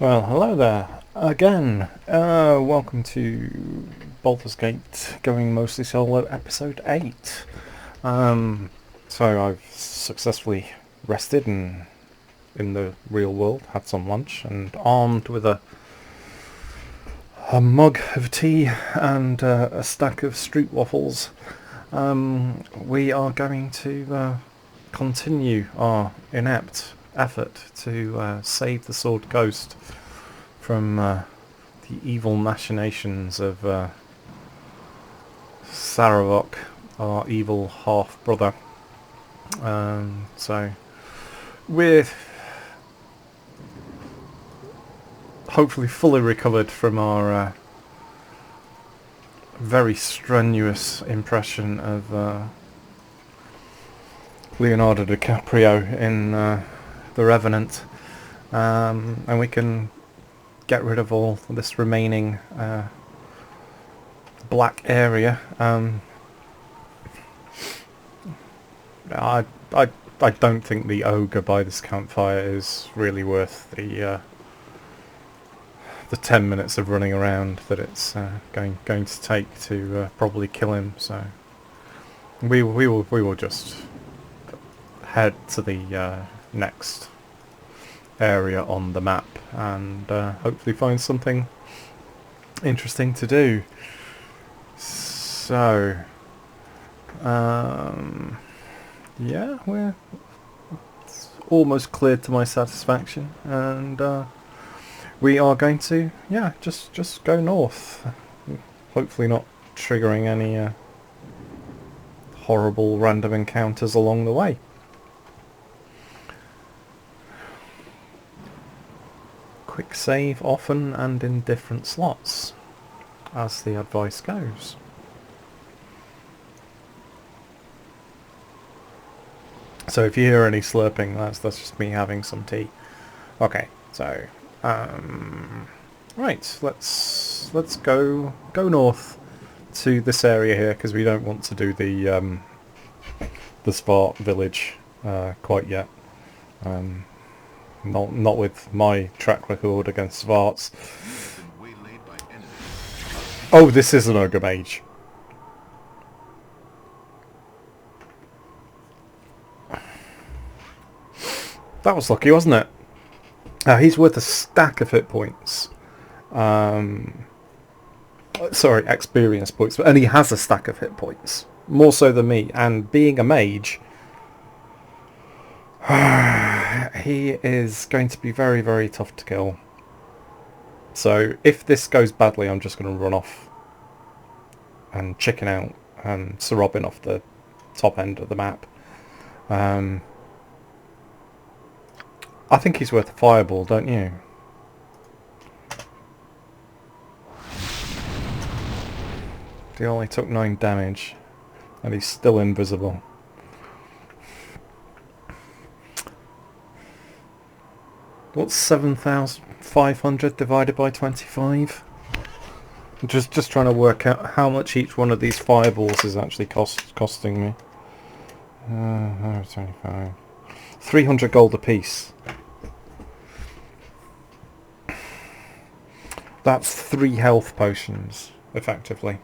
Well, hello there again. Welcome to Baldur's Gate, going mostly solo, episode 8. So I've successfully rested and in the real world, had some lunch, and armed with a mug of tea and a stack of street waffles, we are going to continue our inept effort to save the Sword Ghost from the evil machinations of Saravok, our evil half-brother. So we're hopefully fully recovered from our very strenuous impression of Leonardo DiCaprio in The Revenant, and we can get rid of all this remaining black area. I don't think the ogre by this campfire is really worth the 10 minutes of running around that it's going to take to probably kill him. So we will just head to the next area on the map and hopefully find something interesting to do. So yeah, it's almost cleared to my satisfaction, and we are going to just go north, hopefully not triggering any horrible random encounters along the way. Quick save often and in different slots, as the advice goes. So if you hear any slurping, that's just me having some tea. Okay, so right, let's go north to this area here, because we don't want to do the Svart village quite yet. Not with my track record against Svarts. Oh, this is an ogre mage. That was lucky, wasn't it? He's worth a stack of hit points. Sorry, experience points. And he has a stack of hit points. More so than me. And being a mage, he is going to be very, very tough to kill. So if this goes badly, I'm just going to run off and chicken out and Sir Robin off the top end of the map. I think he's worth a fireball, don't you? He only took 9 damage, and he's still invisible. What's 7,500 divided by 25? Just trying to work out how much each one of these fireballs is actually costing me. 25. 300 gold apiece. That's 3 health potions, effectively.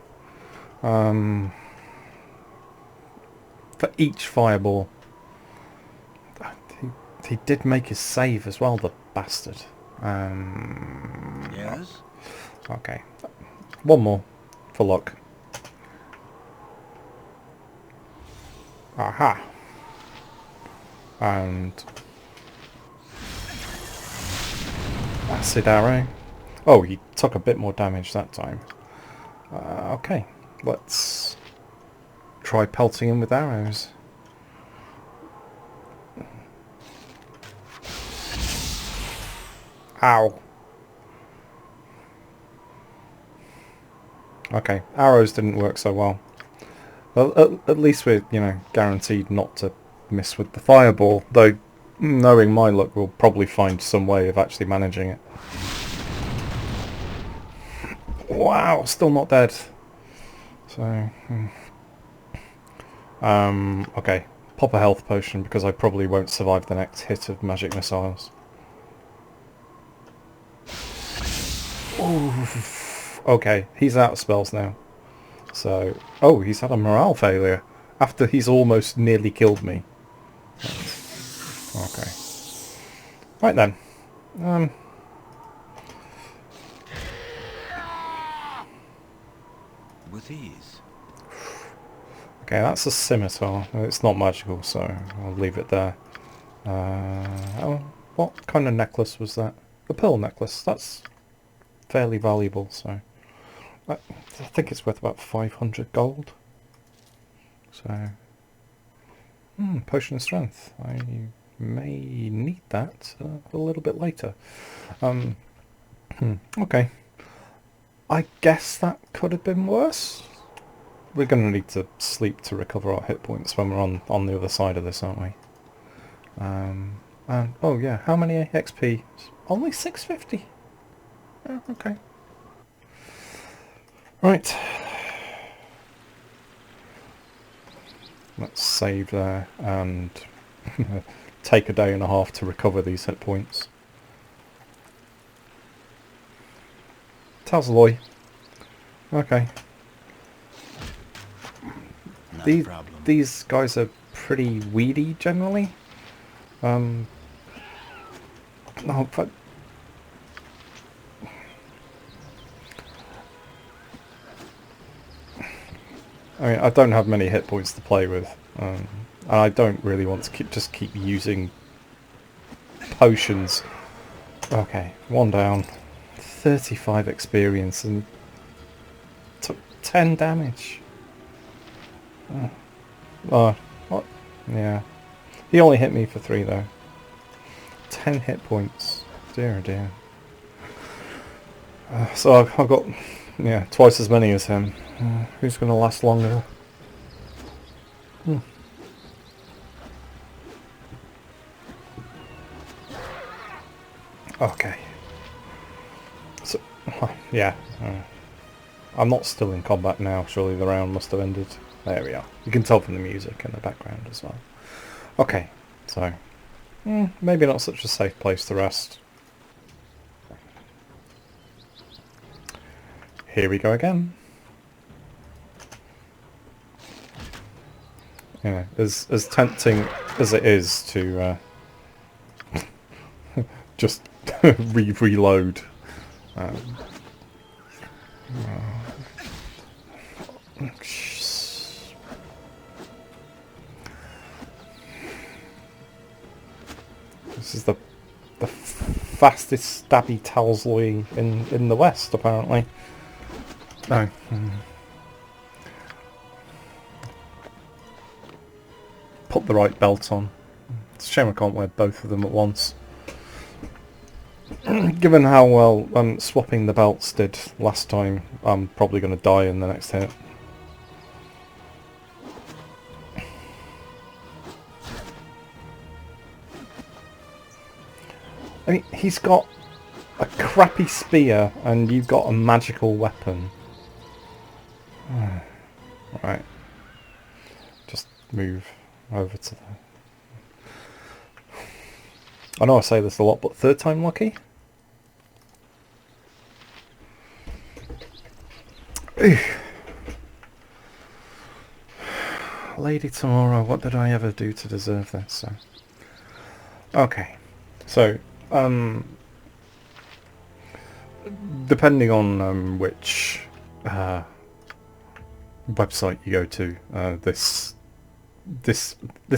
For each fireball. He did make his save as well, the bastard. Yes? Okay. One more, for luck. Aha. And acid arrow. Oh, he took a bit more damage that time. Okay, let's try pelting him with arrows. Ow. Okay, arrows didn't work so well. Well, at least we're, guaranteed not to miss with the fireball, though knowing my luck, we'll probably find some way of actually managing it. Wow, still not dead. So, okay, pop a health potion because I probably won't survive the next hit of magic missiles. Oh, okay, he's out of spells now. So, oh, he's had a morale failure after he's almost nearly killed me. Okay. Right then. With ease. Okay, that's a scimitar. It's not magical, so I'll leave it there. Oh, what kind of necklace was that? The pearl necklace. That's fairly valuable, so I think it's worth about 500 gold. So, potion of strength. I may need that a little bit later. Okay. I guess that could have been worse. We're going to need to sleep to recover our hit points when we're on the other side of this, aren't we? And oh yeah, how many XP? Only 650. Oh, okay. Right. Let's save there and take a day and a half to recover these hit points. Tazloy. Okay. Not a problem. These guys are pretty weedy generally. No, but I mean, I don't have many hit points to play with, and I don't really want to just keep using potions. Okay, one down, 35 experience, and took 10 damage. What? Yeah. He only hit me for 3 though. 10 hit points. Dear, oh dear. So I've got, yeah, twice as many as him. Who's going to last longer? Okay. So, yeah. I'm not still in combat now. Surely the round must have ended. There we are. You can tell from the music in the background as well. Okay, so maybe not such a safe place to rest. Here we go again. Yeah, as tempting as it is to just reload. This is the fastest stabby Talsley in the West, apparently. No. Put the right belt on. It's a shame I can't wear both of them at once. Given how well swapping the belts did last time, I'm probably going to die in the next hit. I mean, he's got a crappy spear and you've got a magical weapon. Right. Just move over to the... I know I say this a lot, but third time lucky? Lady Tomorrow, what did I ever do to deserve this? So. Okay. So, depending on which website you go to, this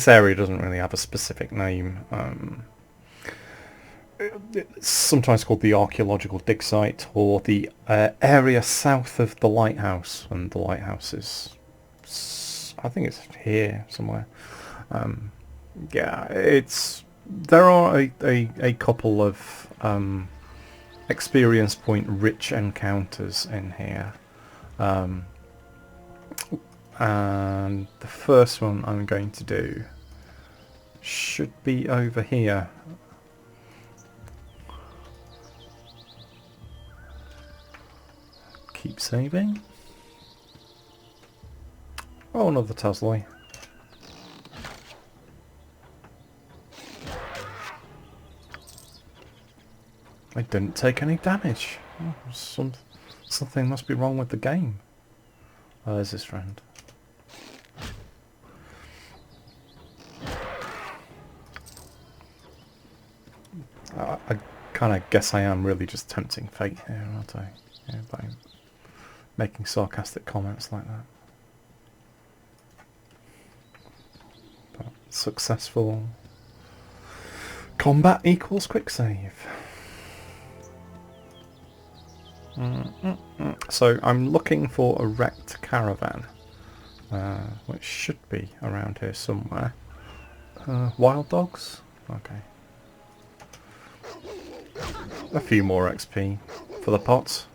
area doesn't really have a specific name. It's sometimes called the archaeological dig site, or the area south of the lighthouse, and the lighthouse is, I think it's here somewhere. Yeah, there are a couple of experience point rich encounters in here, and the first one I'm going to do should be over here. Keep saving. Oh, another Tazloy. I didn't take any damage. Oh, something must be wrong with the game. Oh, there's his friend. I kind of guess I am really just tempting fate here, aren't I? Yeah, by making sarcastic comments like that. But successful combat equals quick save. So I'm looking for a wrecked caravan, which should be around here somewhere. Wild dogs? Okay. A few more XP for the pots.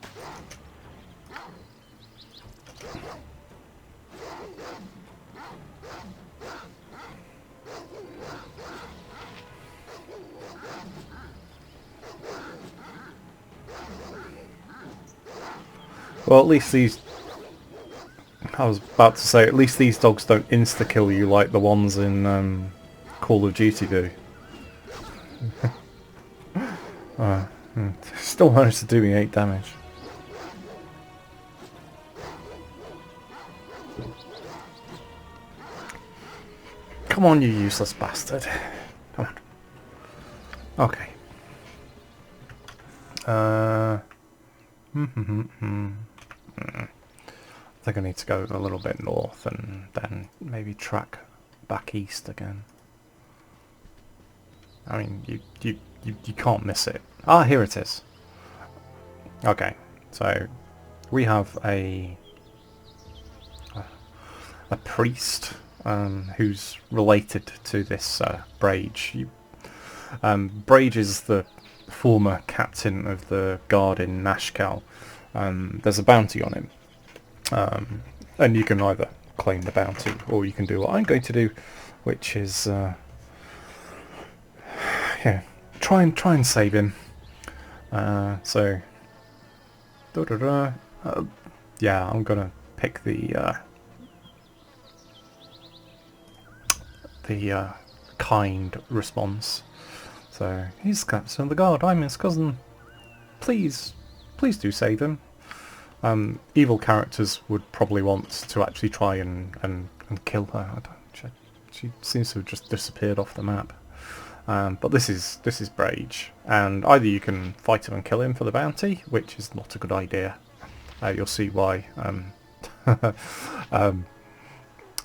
Well, at least these... I was about to say, at least these dogs don't insta-kill you like the ones in Call of Duty do. Still managed to do me 8 damage. Come on, you useless bastard. Come on. Okay. I think I need to go a little bit north and then maybe track back east again. I mean, you can't miss it. Ah, here it is. Okay, so we have a priest who's related to this Brage. Brage is the former captain of the guard in Nashkel. There's a bounty on him. And you can either claim the bounty or you can do what I'm going to do, which is yeah, try and save him. Yeah, I'm gonna pick the kind response. So he's captain of the guard. I'm his cousin. Please do save him. Evil characters would probably want to actually try and kill her. She seems to have just disappeared off the map. But this is Brage, and either you can fight him and kill him for the bounty, which is not a good idea. You'll see why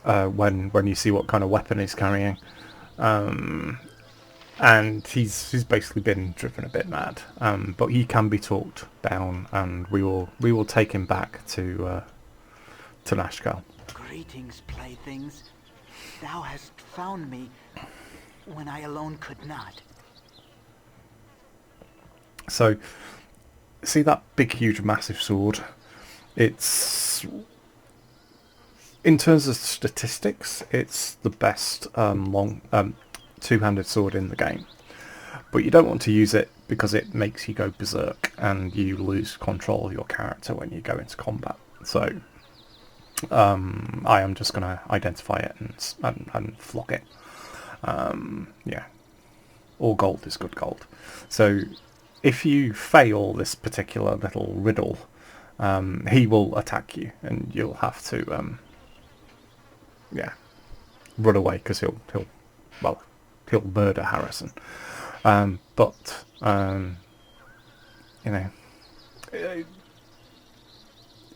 when you see what kind of weapon he's carrying. And he's basically been driven a bit mad, but he can be talked down, and we will take him back to Nashkel. Greetings, playthings. Thou hast found me when I alone could not. So, see that big, huge, massive sword? It's, in terms of statistics, it's the best two-handed sword in the game. But you don't want to use it because it makes you go berserk and you lose control of your character when you go into combat. So I am just going to identify it and flog it. Yeah, all gold is good gold. So if you fail this particular little riddle, he will attack you and you'll have to yeah, run away because he'll murder Harrison. But you know,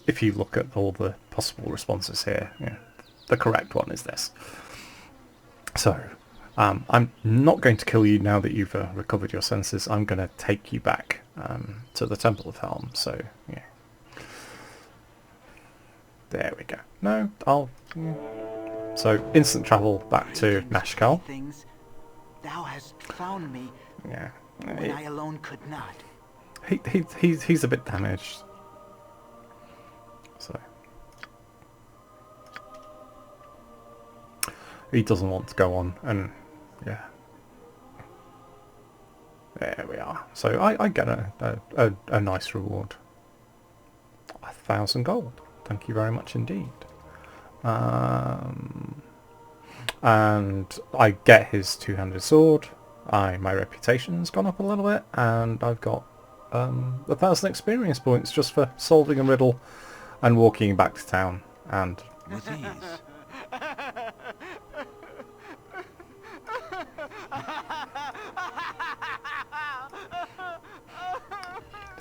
if you look at all the possible responses here, yeah, the correct one is this. So I'm not going to kill you now that you've recovered your senses. I'm going to take you back to the Temple of Helm. So yeah, there we go. No, yeah. So instant travel back to Nashkel. Thou hast found me Yeah, when I alone could not. He's a bit damaged. So he doesn't want to go on, and yeah, there we are. So I get a nice reward, 1,000 gold. Thank you very much indeed. And I get his two-handed sword. My reputation's gone up a little bit, and I've got 1,000 experience points just for solving a riddle and walking back to town. And With ease.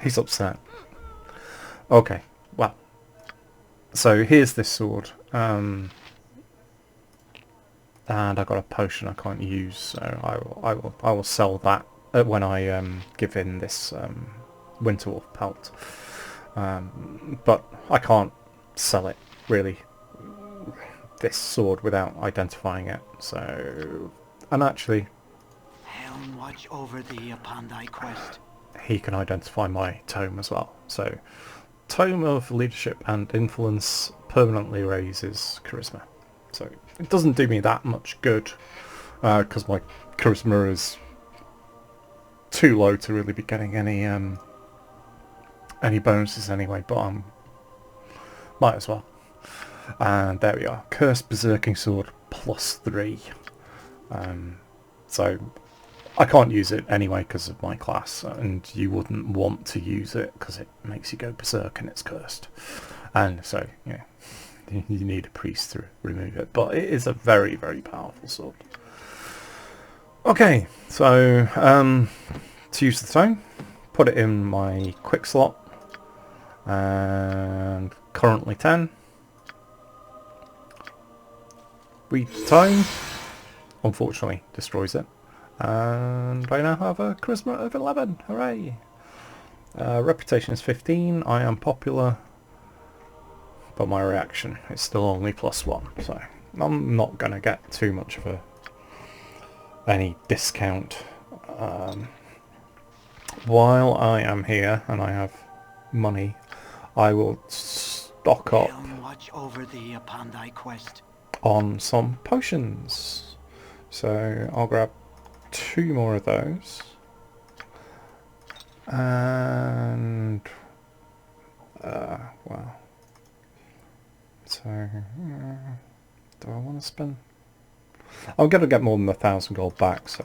he's upset. Okay, well, so here's this sword, and I got a potion I can't use, so I will sell that when I give in this Winterwolf pelt. But I can't sell it really, this sword, without identifying it. So, and actually, Helm watch over thee upon thy quest. he can identify my tome as well. So, Tome of Leadership and Influence permanently raises charisma. So it doesn't do me that much good because my charisma is too low to really be getting any bonuses anyway. But might as well. And there we are. Cursed Berserking Sword +3. So I can't use it anyway because of my class, and you wouldn't want to use it because it makes you go berserk and it's cursed. And so, yeah, you need a priest to remove it. But it is a very, very powerful sword. Okay, so to use the tome, put it in my quick slot, and currently 10. Read the tome, unfortunately destroys it. And I now have a charisma of 11. Hooray! Reputation is 15. I am popular, but my reaction is still only +1. So I'm not going to get too much of any discount. While I am here and I have money, I will stock up Helm watch over thee upon thy quest. on some potions. So I'll grab 2 more of those, and well, so do I want to spend? I'm going to get more than 1,000 gold back, so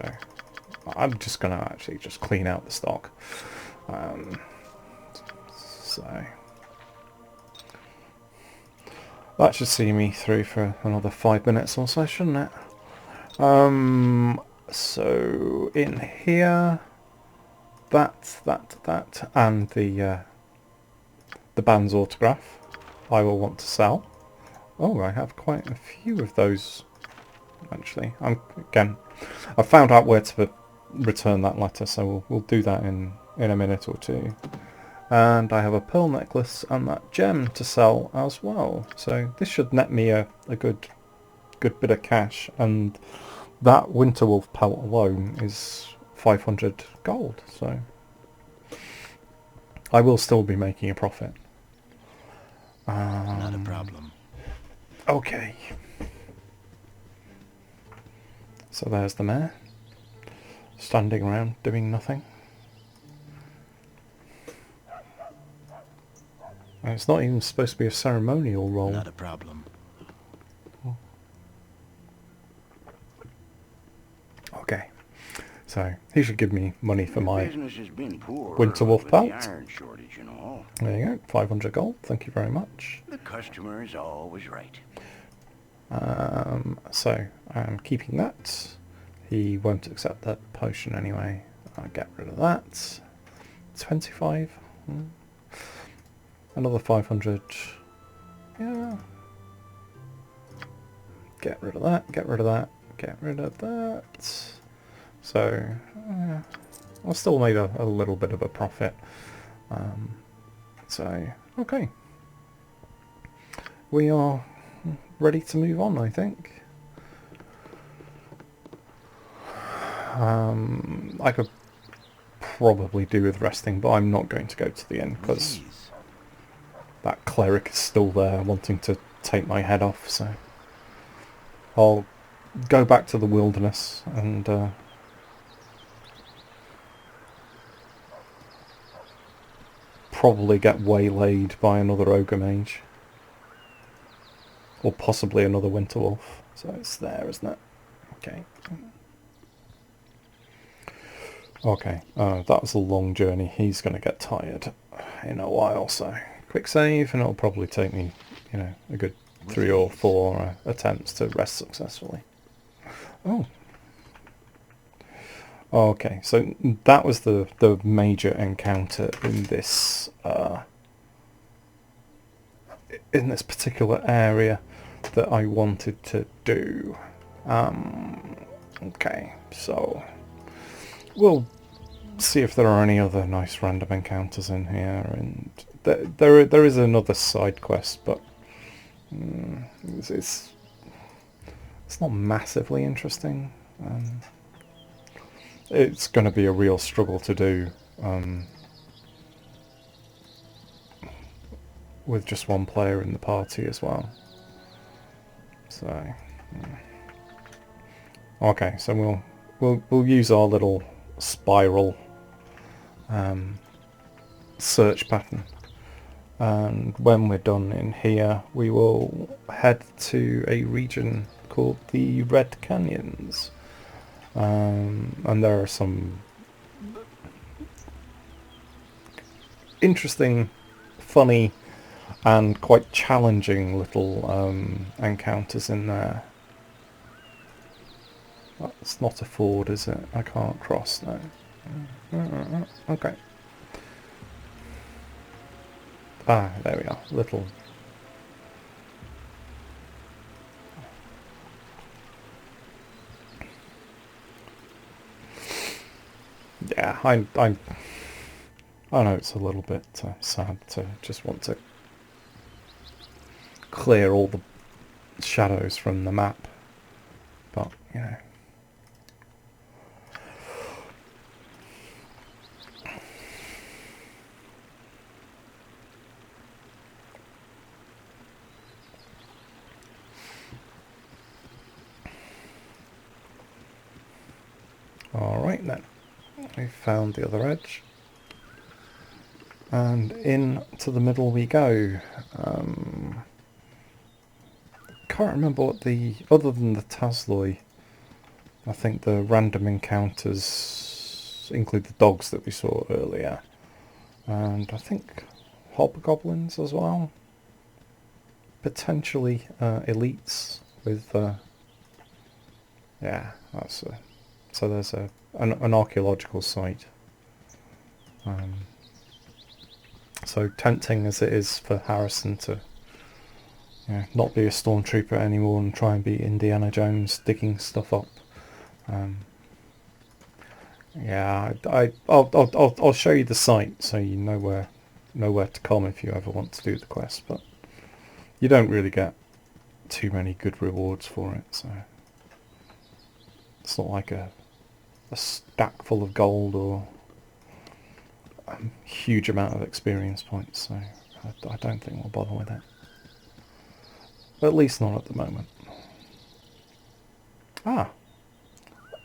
I'm just going to actually just clean out the stock. So that should see me through for another 5 minutes or so, shouldn't it? So in here, that, and the band's autograph, I will want to sell. Oh, I have quite a few of those, actually. I found out where to return that letter, so we'll do that in a minute or two. And I have a pearl necklace and that gem to sell as well. So this should net me a good bit of cash, and that Winterwolf pelt alone is 500 gold, so I will still be making a profit. Not a problem. Okay. So there's the mayor, standing around doing nothing. And it's not even supposed to be a ceremonial role. Not a problem. Okay, so he should give me money for my business has been poor Winterwolf with pelt. the iron shortage and all. There you go, 500 gold. Thank you very much. The customer is always right. So I'm keeping that. He won't accept that potion anyway. I'll get rid of that. 25. Another 500. Yeah. Get rid of that. Get rid of that. Get rid of that. So I still made a little bit of a profit. So okay, we are ready to move on, I think. I could probably do with resting, but I'm not going to go to the inn because Please. that cleric is still there wanting to take my head off, so I'll go back to the wilderness and probably get waylaid by another ogre mage, or possibly another winter wolf. So it's there, isn't it? Okay. Okay, that was a long journey. He's going to get tired in a while, so quick save, and it'll probably take me, you know, a good 3 or 4 attempts to rest successfully. Oh. Okay, so that was the major encounter in this particular area that I wanted to do. Okay, so we'll see if there are any other nice random encounters in here, and there is another side quest, but it's not massively interesting. It's going to be a real struggle to do with just one player in the party as well. So, okay, so we'll use our little spiral search pattern, and when we're done in here, we will head to a region called the Red Canyons. And there are some interesting, funny, and quite challenging little encounters in there. That's not a ford, is it? I can't cross now. Okay. Ah, there we are. Little... Yeah, I know it's a little bit sad to just want to clear all the shadows from the map, but, you know. Alright then. We found the other edge, and into the middle we go. Can't remember what other than the Tasloi, I think the random encounters include the dogs that we saw earlier, and I think hobgoblins as well, potentially elites with yeah, that's so there's an archaeological site. So tempting as it is for Harrison to, you know, not be a stormtrooper anymore and try and be Indiana Jones digging stuff up. Yeah, I'll show you the site so you know where to come if you ever want to do the quest, but you don't really get too many good rewards for it, so it's not like a stack full of gold or a huge amount of experience points, so I don't think we'll bother with it. At least not at the moment. Ah,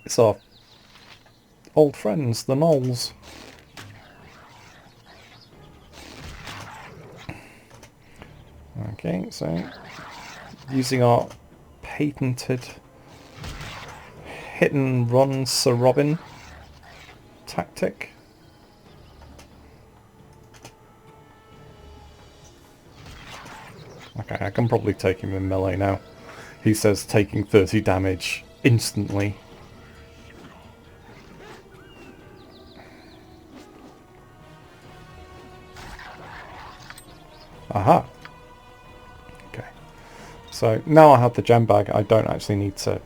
it's our old friends, the Gnolls. Okay, so using our patented hit and run Sir Robin tactic. Okay, I can probably take him in melee now. He says taking 30 damage instantly. Aha! Okay. So now I have the gem bag, I don't actually need to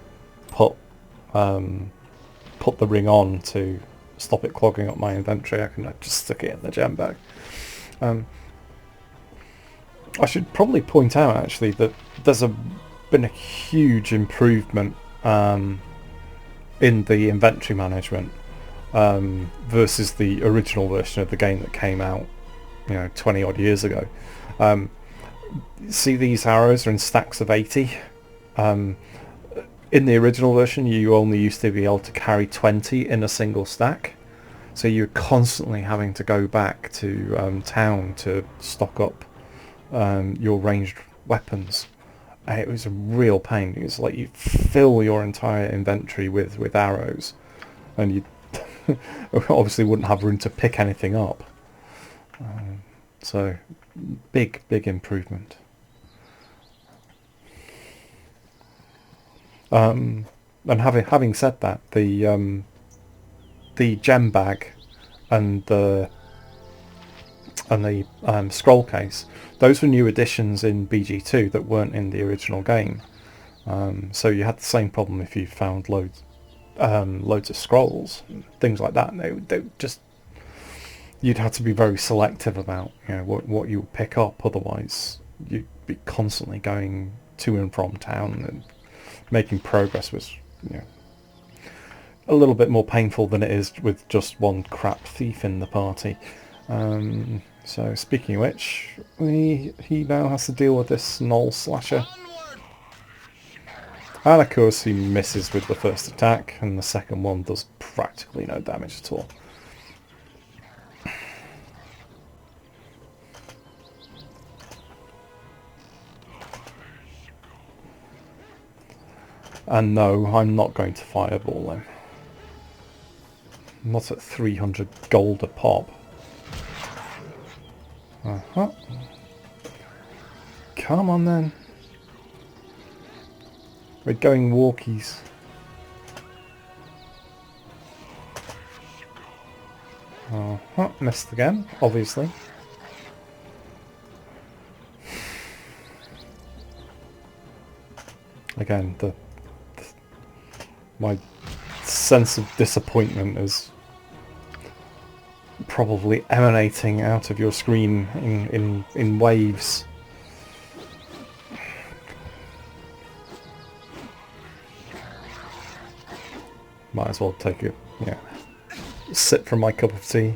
put the ring on to stop it clogging up my inventory. I can just stick it in the gem bag. I should probably point out actually that there's been a huge improvement in the inventory management versus the original version of the game that came out, you know, 20 odd years ago. See, these arrows are in stacks of 80. In the original version you only used to be able to carry 20 in a single stack, so you're constantly having to go back to town to stock up your ranged weapons. It was a real pain. It's like you fill your entire inventory with arrows, and obviously wouldn't have room to pick anything up. So big improvement. And having said that, the gem bag and the scroll case, those were new additions in BG2 that weren't in the original game. So you had the same problem if you found loads of scrolls, things like that. They just, you'd have to be very selective about what you would pick up. Otherwise, you'd be constantly going to and from town, and making progress was a little bit more painful than it is with just one crap thief in the party. So speaking of which, he now has to deal with this Gnoll slasher. And of course he misses with the first attack, and the second one does practically no damage at all. And no, I'm not going to fireball him. Not at 300 gold a pop. Come on then. We're going walkies. Missed again, obviously. Again, my sense of disappointment is probably emanating out of your screen in waves. Might as well take a sip from my cup of tea.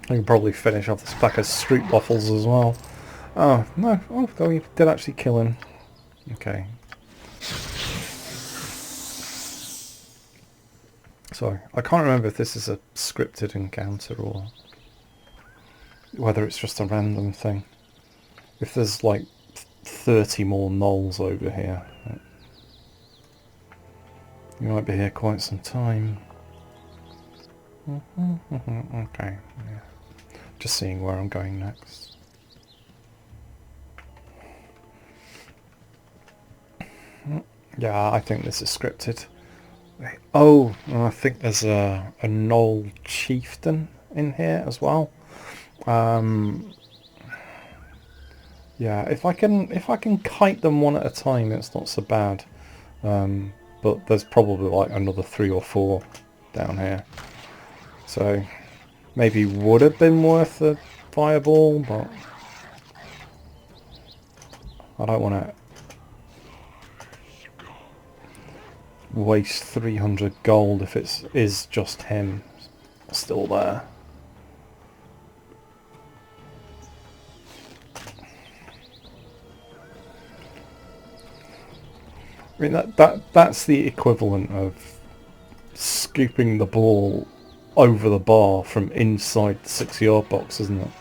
I can probably finish off this pack of street waffles as well. Oh no! Oh, we did actually kill him. Okay. Sorry, I can't remember if this is a scripted encounter or whether it's just a random thing. If there's like 30 more Gnolls over here, you might be here quite some time. Okay, yeah. Just seeing where I'm going next. Yeah, I think this is scripted. Oh, I think there's a Gnoll chieftain in here as well. Yeah, if I can kite them one at a time, it's not so bad. But there's probably like another 3 or 4 down here. So maybe would have been worth a fireball, but I don't want to waste 300 gold if it is just him still there. I mean that's the equivalent of scooping the ball over the bar from inside the 6-yard box, isn't it?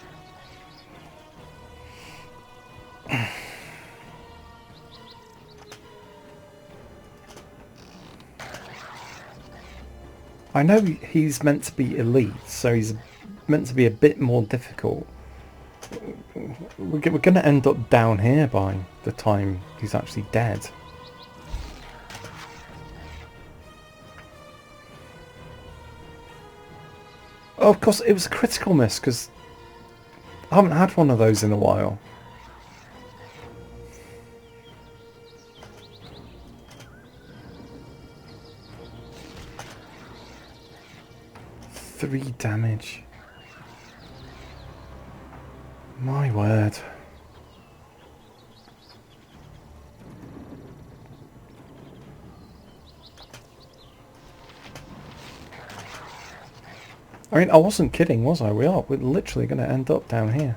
I know he's meant to be elite, so he's meant to be a bit more difficult. We're going to end up down here by the time he's actually dead. Oh, of course, it was a critical miss, because I haven't had one of those in a while. Three damage. My word. I mean, I wasn't kidding, was I? We're literally going to end up down here.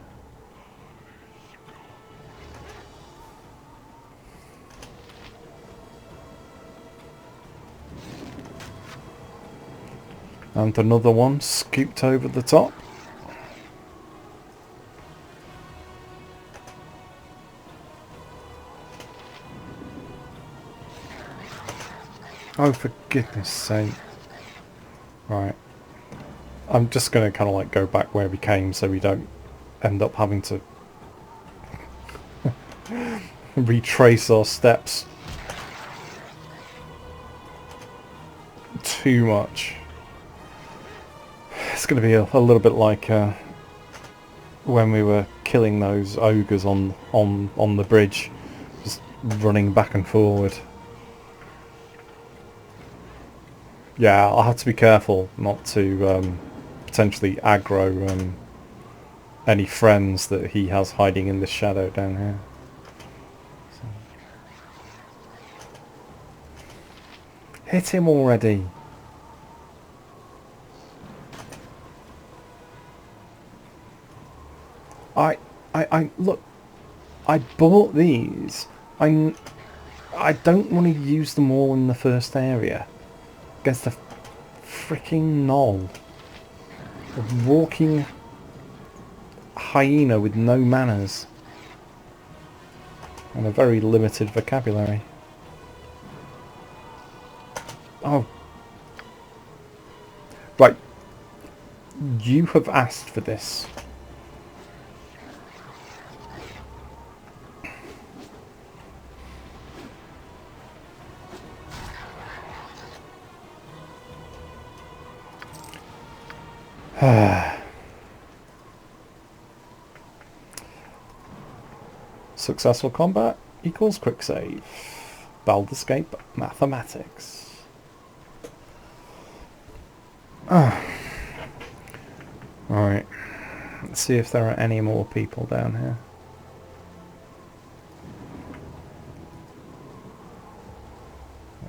And another one scooped over the top. Oh, for goodness sake. Right. I'm just going to kind of like go back where we came so we don't end up having to retrace our steps too much. It's going to be a little bit like when we were killing those ogres on the bridge, just running back and forward. Yeah, I'll have to be careful not to potentially aggro any friends that he has hiding in the shadow down here. So. Hit him already! Look, I bought these. I don't want to use them all in the first area. Against a freaking gnoll. A walking hyena with no manners. And a very limited vocabulary. Oh. Right. You have asked for this. Successful combat equals quick save. Baldur escape mathematics. Alright. Let's see if there are any more people down here.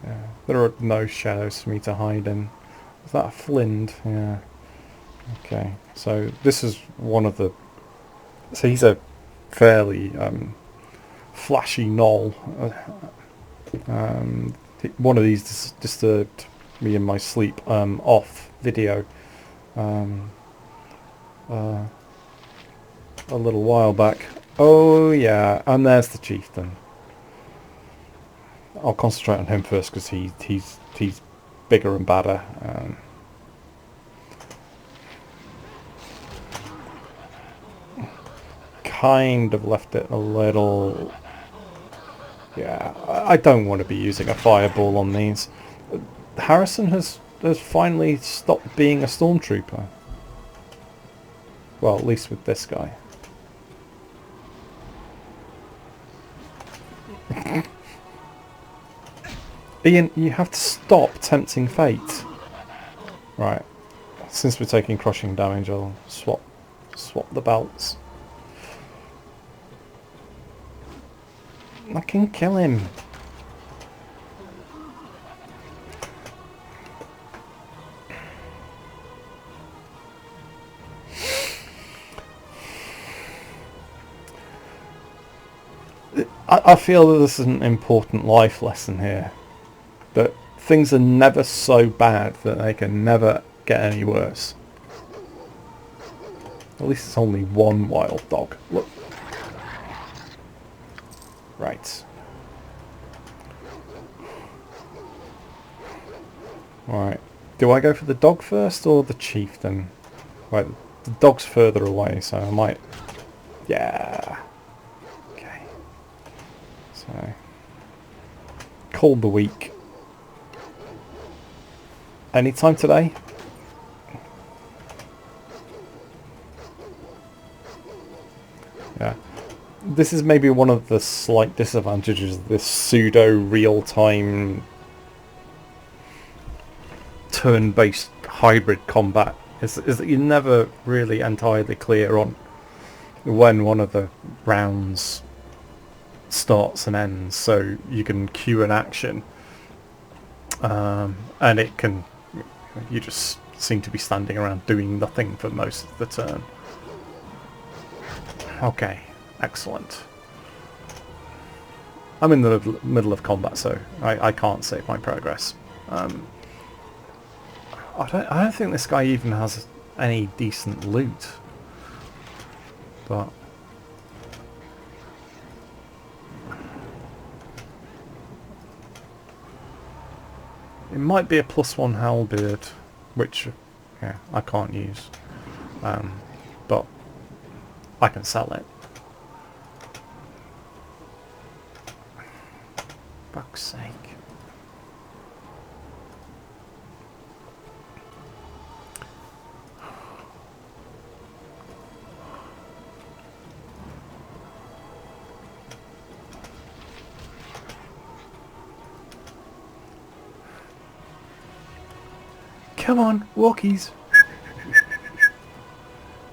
Yeah, there are no shadows for me to hide in. Is that a flint? Yeah. Okay, so this is one of the... So he's a fairly flashy gnoll. One of these disturbed me in my sleep off video a little while back. Oh yeah, and there's the chieftain. I'll concentrate on him first because he's bigger and badder. Kind of left it a little... Yeah, I don't want to be using a fireball on these. Harrison has finally stopped being a stormtrooper. Well, at least with this guy. Ian, you have to stop tempting fate. Right. Since we're taking crushing damage, I'll swap the belts. I can kill him. I feel that this is an important life lesson here. That things are never so bad that they can never get any worse. At least it's only one wild dog. Look. Right. Right. Do I go for the dog first or the chieftain? Right, the dog's further away, so I might... Yeah. Okay. So... Call the week. Anytime today? Yeah. This is maybe one of the slight disadvantages of this pseudo real-time turn-based hybrid combat is that you're never really entirely clear on when one of the rounds starts and ends, so you can cue an action and it can... You just seem to be standing around doing nothing for most of the turn. Okay. Excellent. I'm in the middle of combat, so I can't save my progress. I don't think this guy even has any decent loot. But It might be a +1 halberd, which, yeah, I can't use. But I can sell it. Fuck's sake. Come on, walkies.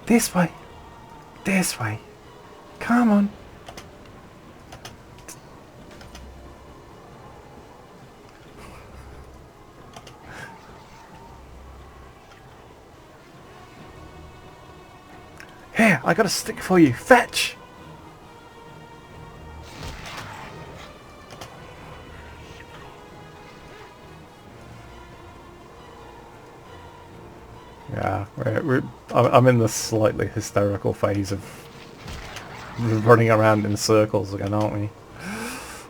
This way. This way. Come on. Here, I got a stick for you. Fetch! Yeah, I'm in the slightly hysterical phase of running around in circles again, aren't we?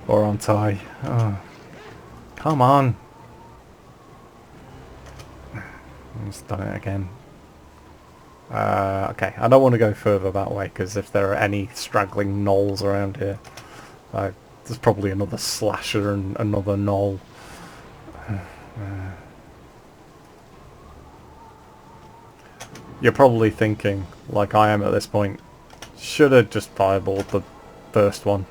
Or aren't I? Oh, come on! He's done it again. Okay, I don't want to go further that way, because if there are any straggling gnolls around here, there's probably another slasher and another gnoll. You're probably thinking, like I am at this point, should have just fireballed the first one.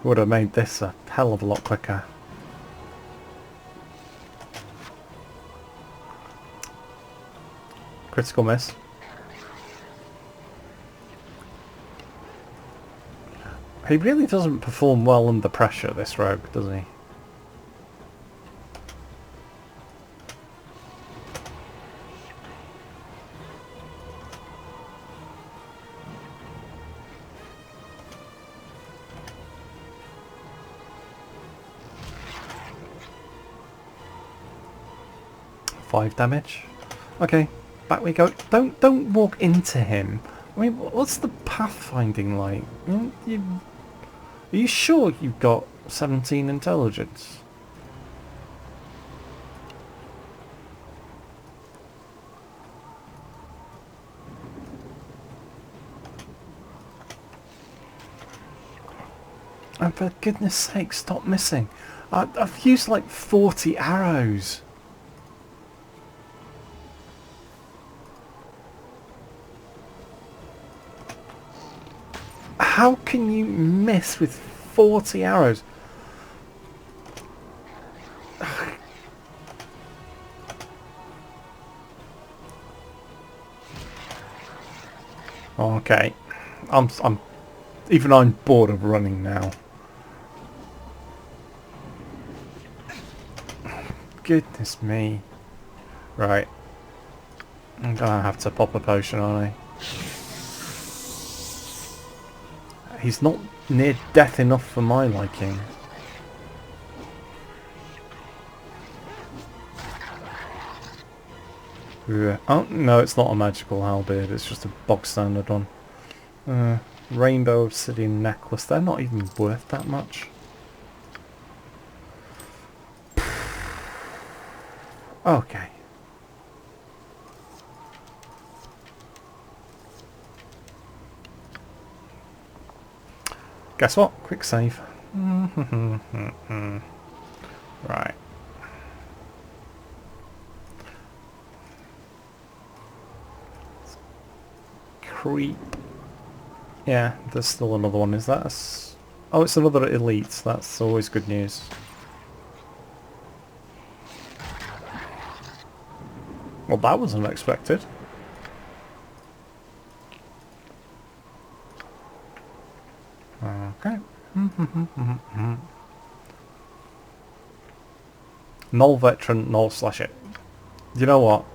Would have made this a hell of a lot quicker. Critical miss. He really doesn't perform well under pressure, this rogue, does he? Five damage. Okay. Back we go. Don't walk into him. I mean, what's the pathfinding like? Are you sure you've got 17 intelligence? And for goodness sake, stop missing. I've used like 40 arrows. How can you miss with 40 arrows? Okay, I'm bored of running now. Goodness me. Right. I'm gonna have to pop a potion, aren't I? He's not near death enough for my liking. Oh, no, it's not a magical halberd, it's just a bog standard one. Rainbow obsidian necklace, they're not even worth that much. Okay. Guess what? Quick save. Right. Creep. Yeah, there's still another one. Is that oh, it's another elite. That's always good news. Well, that was unexpected. Okay. Null veteran, null slash it. You know what?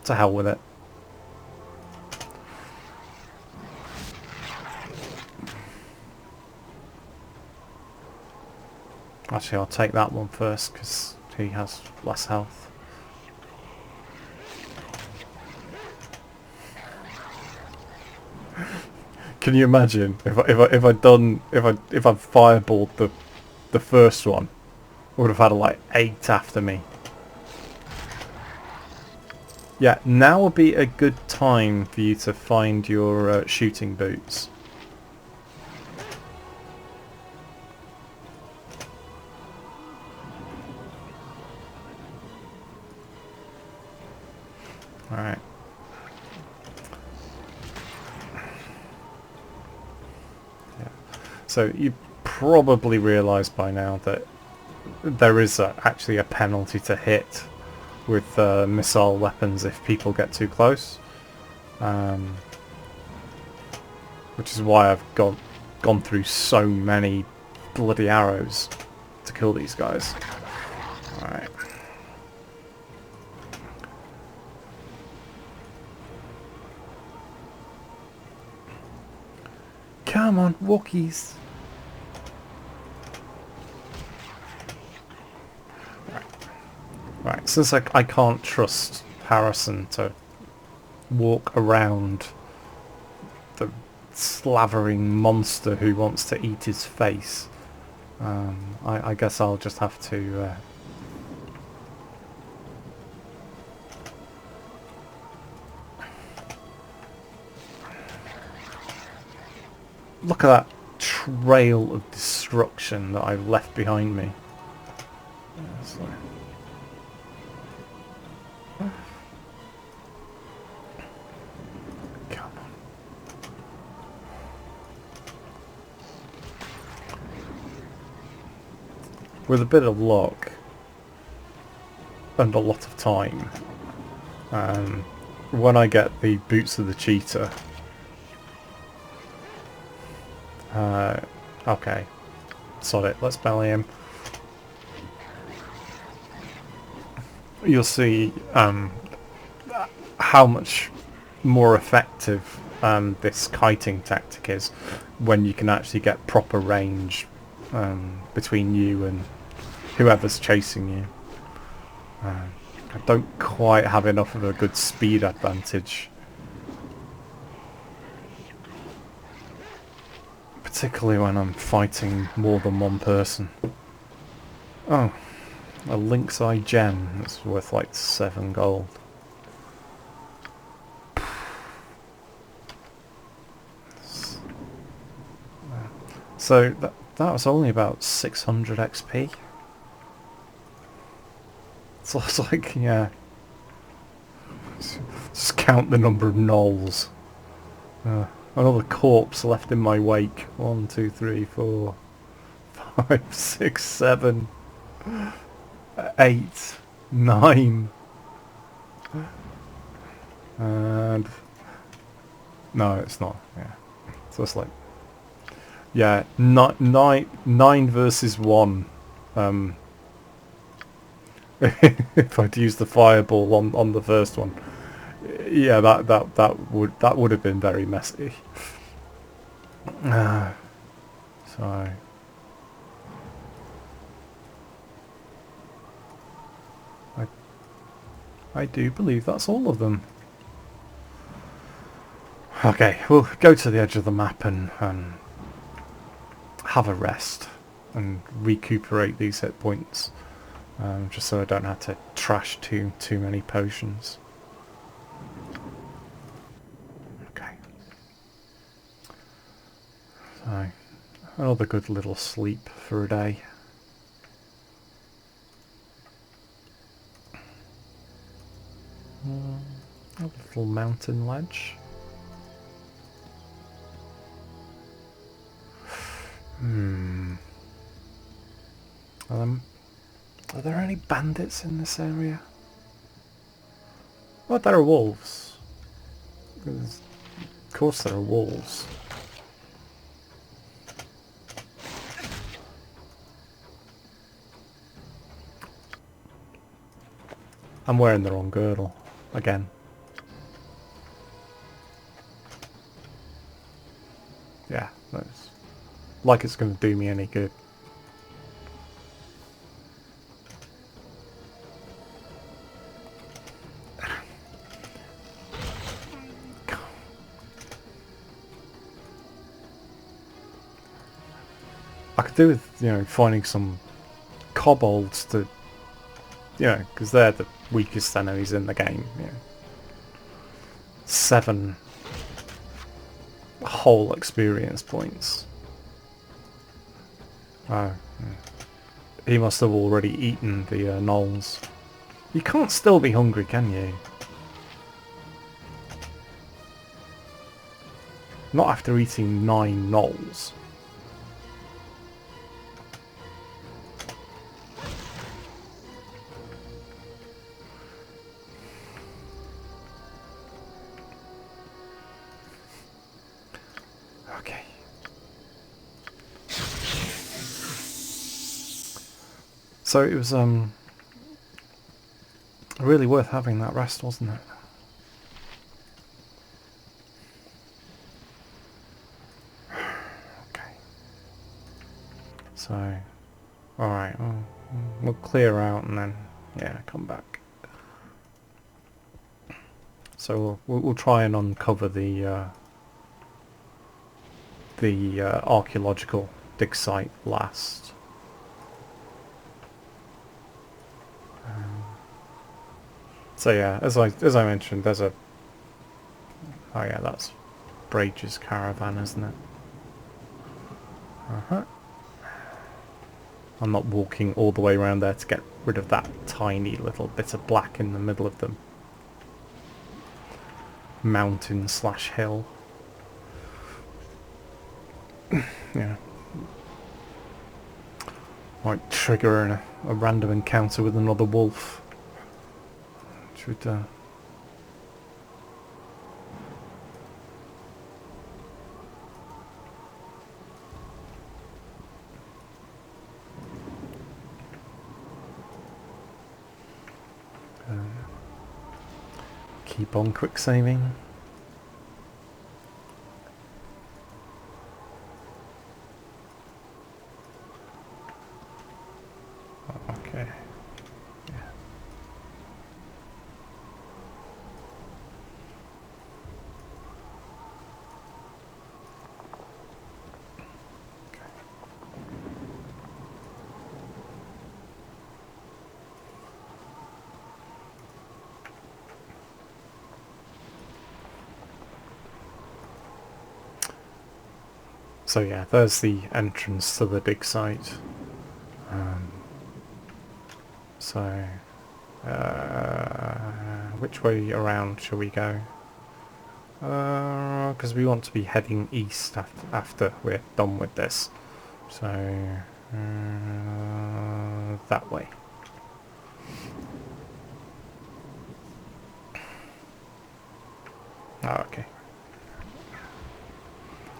To hell with it. Actually, I'll take that one first because he has less health. Can you imagine if I'd fireballed the first one, I would have had like 8 after me. Yeah, now would be a good time for you to find your shooting boots. Alright. Yeah. So you probably realise by now that there is actually a penalty to hit with missile weapons if people get too close. Which is why I've gone through so many bloody arrows to kill these guys. Alright. Come on, walkies. Right, since I can't trust Harrison to walk around the slavering monster who wants to eat his face, I guess I'll just have to... Look at that trail of destruction that I've left behind me. Come on. With a bit of luck and a lot of time, when I get the boots of the cheetah, okay, sod it, let's belly him. You'll see how much more effective this kiting tactic is when you can actually get proper range between you and whoever's chasing you. I don't quite have enough of a good speed advantage, particularly when I'm fighting more than one person. Oh, a lynx eye gem that's worth like 7 gold. So that was only about 600 XP. So it's like, yeah. Just count the number of gnolls. Another corpse left in my wake. 1, 2, 3, 4, 5, 6, 7, 8, 9. And... no, it's not. Yeah. So it's like... yeah, 9 versus 1. If I'd used the fireball on the first one, yeah, that would have been very messy. So I do believe that's all of them. Okay, we'll go to the edge of the map and have a rest and recuperate these hit points. Just so I don't have to trash too many potions. Okay. So, another good little sleep for a day. A little mountain ledge. Are there any bandits in this area? Oh, there are wolves. Of course there are wolves. I'm wearing the wrong girdle. Again. Yeah, that's like it's going to do me any good. I could do with, you know, finding some kobolds to, you know, because they're the weakest enemies in the game. You know. 7 whole experience points. Oh, he must have already eaten the gnolls. You can't still be hungry, can you? Not after eating 9 gnolls. Okay. So it was really worth having that rest, wasn't it? Okay. So, alright, we'll clear out and then, yeah, come back. So we'll try and uncover the archaeological dig site last. So yeah, as I mentioned, there's a... Oh yeah, that's Brage's caravan, isn't it? Uh-huh. I'm not walking all the way around there to get rid of that tiny little bit of black in the middle of the mountain slash hill. Yeah. Might trigger a random encounter with another wolf. Which would... keep on quick saving. Okay. Yeah. So yeah, there's the entrance to the dig site. So, which way around shall we go? Because we want to be heading east after we're done with this. So, that way. Oh, okay.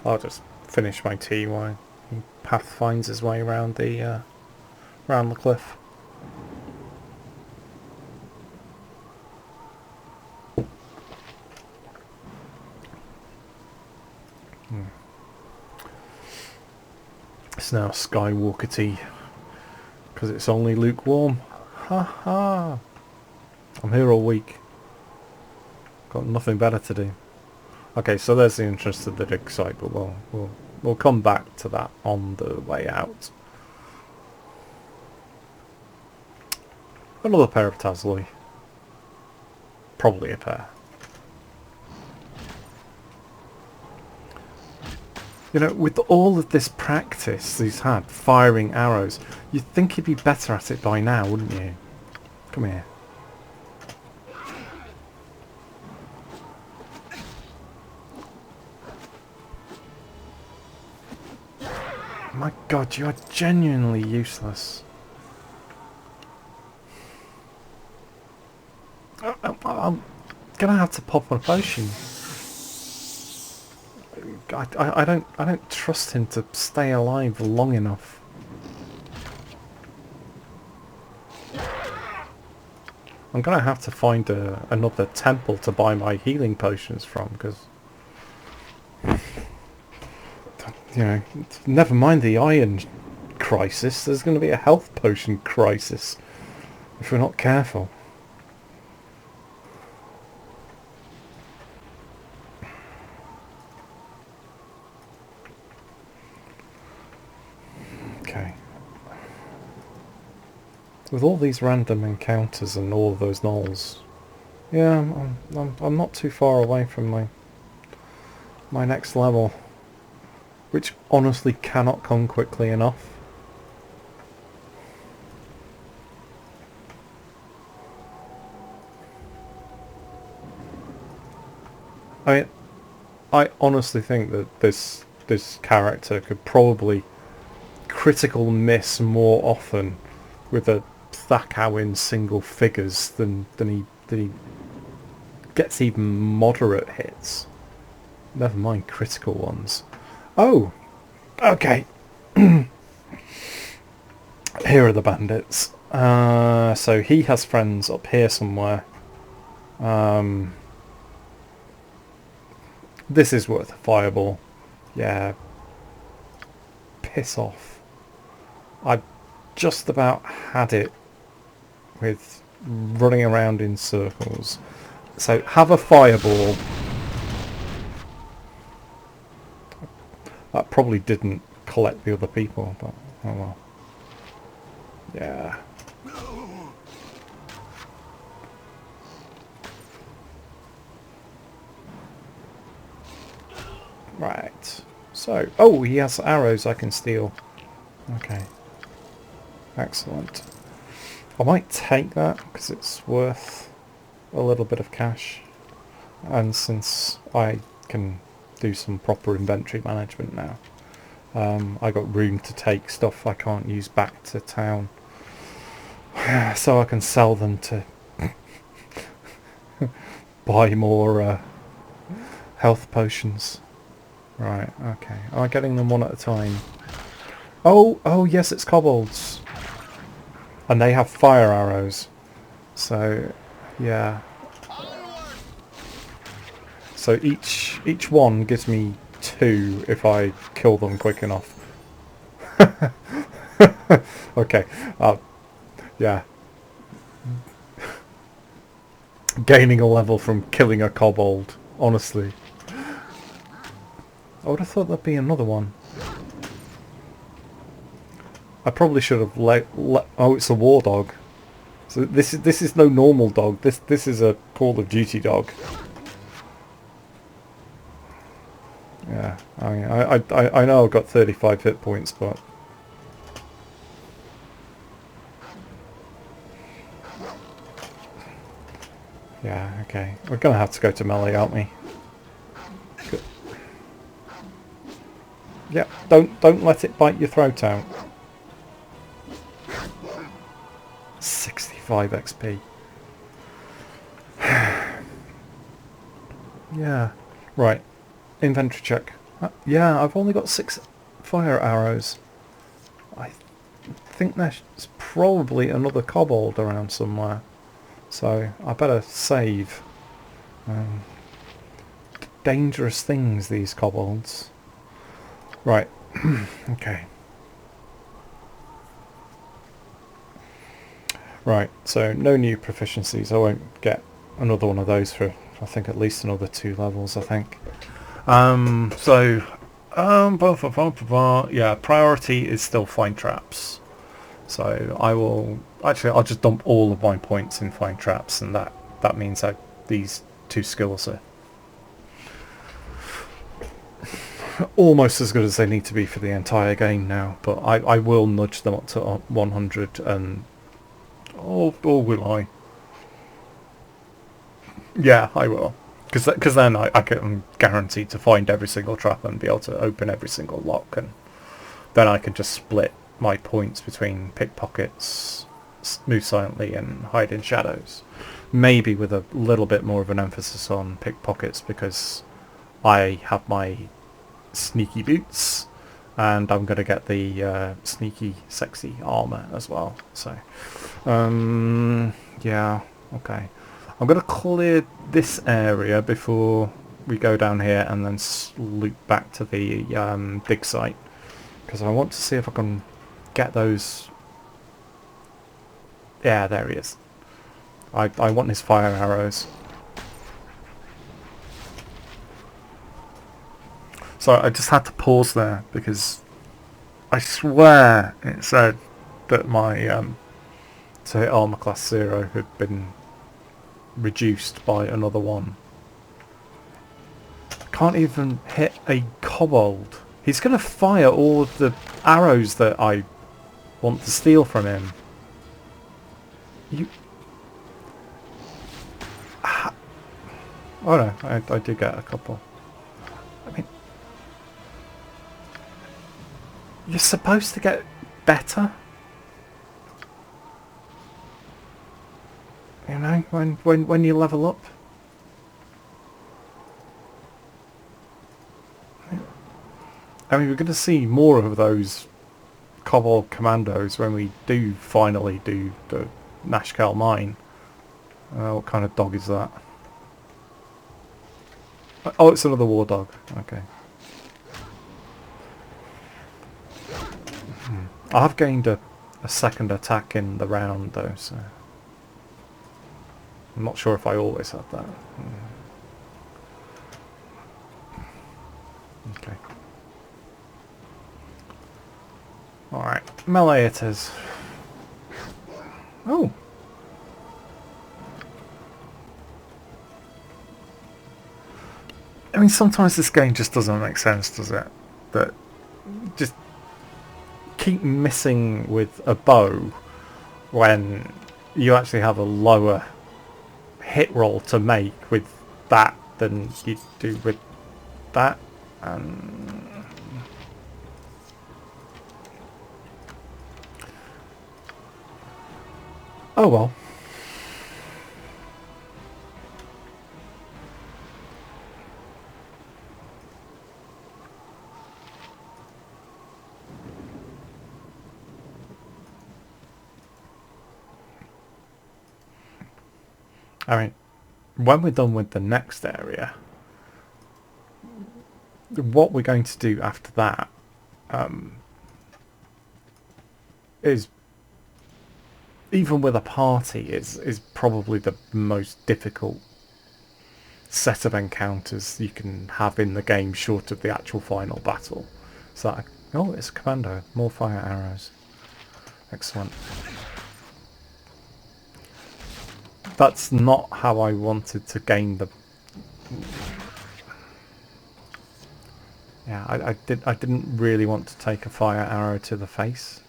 I'll just finish my tea while he path finds his way around the cliff. It's now Skywalker tea because it's only lukewarm. Ha ha! I'm here all week. Got nothing better to do. Okay, so there's the entrance to the dig site, but we'll come back to that on the way out. Another pair of Tasloi. Probably a pair. You know, with all of this practice he's had firing arrows, you'd think he'd be better at it by now, wouldn't you? Come here. My god, you are genuinely useless. I'm gonna have to pop on a potion. I don't trust him to stay alive long enough. I'm gonna have to find another temple to buy my healing potions from, because you know, never mind the iron crisis, there's going to be a health potion crisis if we're not careful. Okay. With all these random encounters and all of those gnolls, yeah, I'm not too far away from my next level, which honestly cannot come quickly enough. I honestly think that this character could probably critical miss more often with a Thakao in single figures than he gets even moderate hits. Never mind critical ones. Oh, okay. Here are the bandits. So he has friends up here somewhere. This is worth a fireball. Yeah. Piss off. I just about had it with running around in circles. So have a fireball. That probably didn't collect the other people, but oh well. Yeah. Right. So, oh, he has arrows I can steal. Okay. Excellent. I might take that because it's worth a little bit of cash. And since I can do some proper inventory management now, I got room to take stuff I can't use back to town. So I can sell them to buy more health potions. Right, okay. Am I getting them one at a time? Oh yes, it's kobolds. And they have fire arrows. So, yeah. So each one gives me 2 if I kill them quick enough. Okay. Yeah. Gaining a level from killing a kobold, honestly. I would have thought there'd be another one. I probably should have oh, it's a war dog. So this is no normal dog. This is a Call of Duty dog. Yeah, I mean, I know I've got 35 hit points, but yeah, okay. We're gonna have to go to melee, aren't we? Good. Yeah, don't let it bite your throat out. 65 XP. Yeah. Right. Inventory check. Yeah, I've only got 6 fire arrows. I think there's probably another kobold around somewhere. So I better save. Dangerous things, these kobolds. Right. Okay. Right, so no new proficiencies. I won't get another one of those for, I think, at least another 2 levels, I think. Yeah, priority is still find traps. So I will, actually, I'll just dump all of my points in find traps, and that means that these 2 skills are almost as good as they need to be for the entire game now. But I will nudge them up to 100 and... Or will I? Yeah, I will. Because then I can guaranteed to find every single trap and be able to open every single lock, and then I can just split my points between pickpockets, move silently, and hide in shadows. Maybe with a little bit more of an emphasis on pickpockets because I have my sneaky boots, and I'm going to get the sneaky sexy armor as well. So, yeah, okay. I'm going to clear this area before we go down here and then loop back to the dig site, because I want to see if I can get those... Yeah, there he is. I want his fire arrows. So I just had to pause there because I swear it said that my to hit armor class 0 had been reduced by another one. Can't even hit a kobold. He's going to fire all of the arrows that I want to steal from him. You... Oh no, I did get a couple. I mean... You're supposed to get better? You know, when you level up? I mean, we're going to see more of those Kobold Commandos when we do finally do the Nashkel Mine. What kind of dog is that? Oh, it's another war dog. Okay. I have gained a second attack in the round though, so... I'm not sure if I always had that. Okay. Alright, melee it is. Oh! I mean, sometimes this game just doesn't make sense, does it? That just keep missing with a bow when you actually have a lower hit roll to make with that than you do with that. Oh well. I mean, when we're done with the next area, what we're going to do after that is, even with a party, is probably the most difficult set of encounters you can have in the game, short of the actual final battle. So, oh, it's a commando. More fire arrows. Excellent. That's not how I wanted to gain the... Yeah, I didn't really want to take a fire arrow to the face.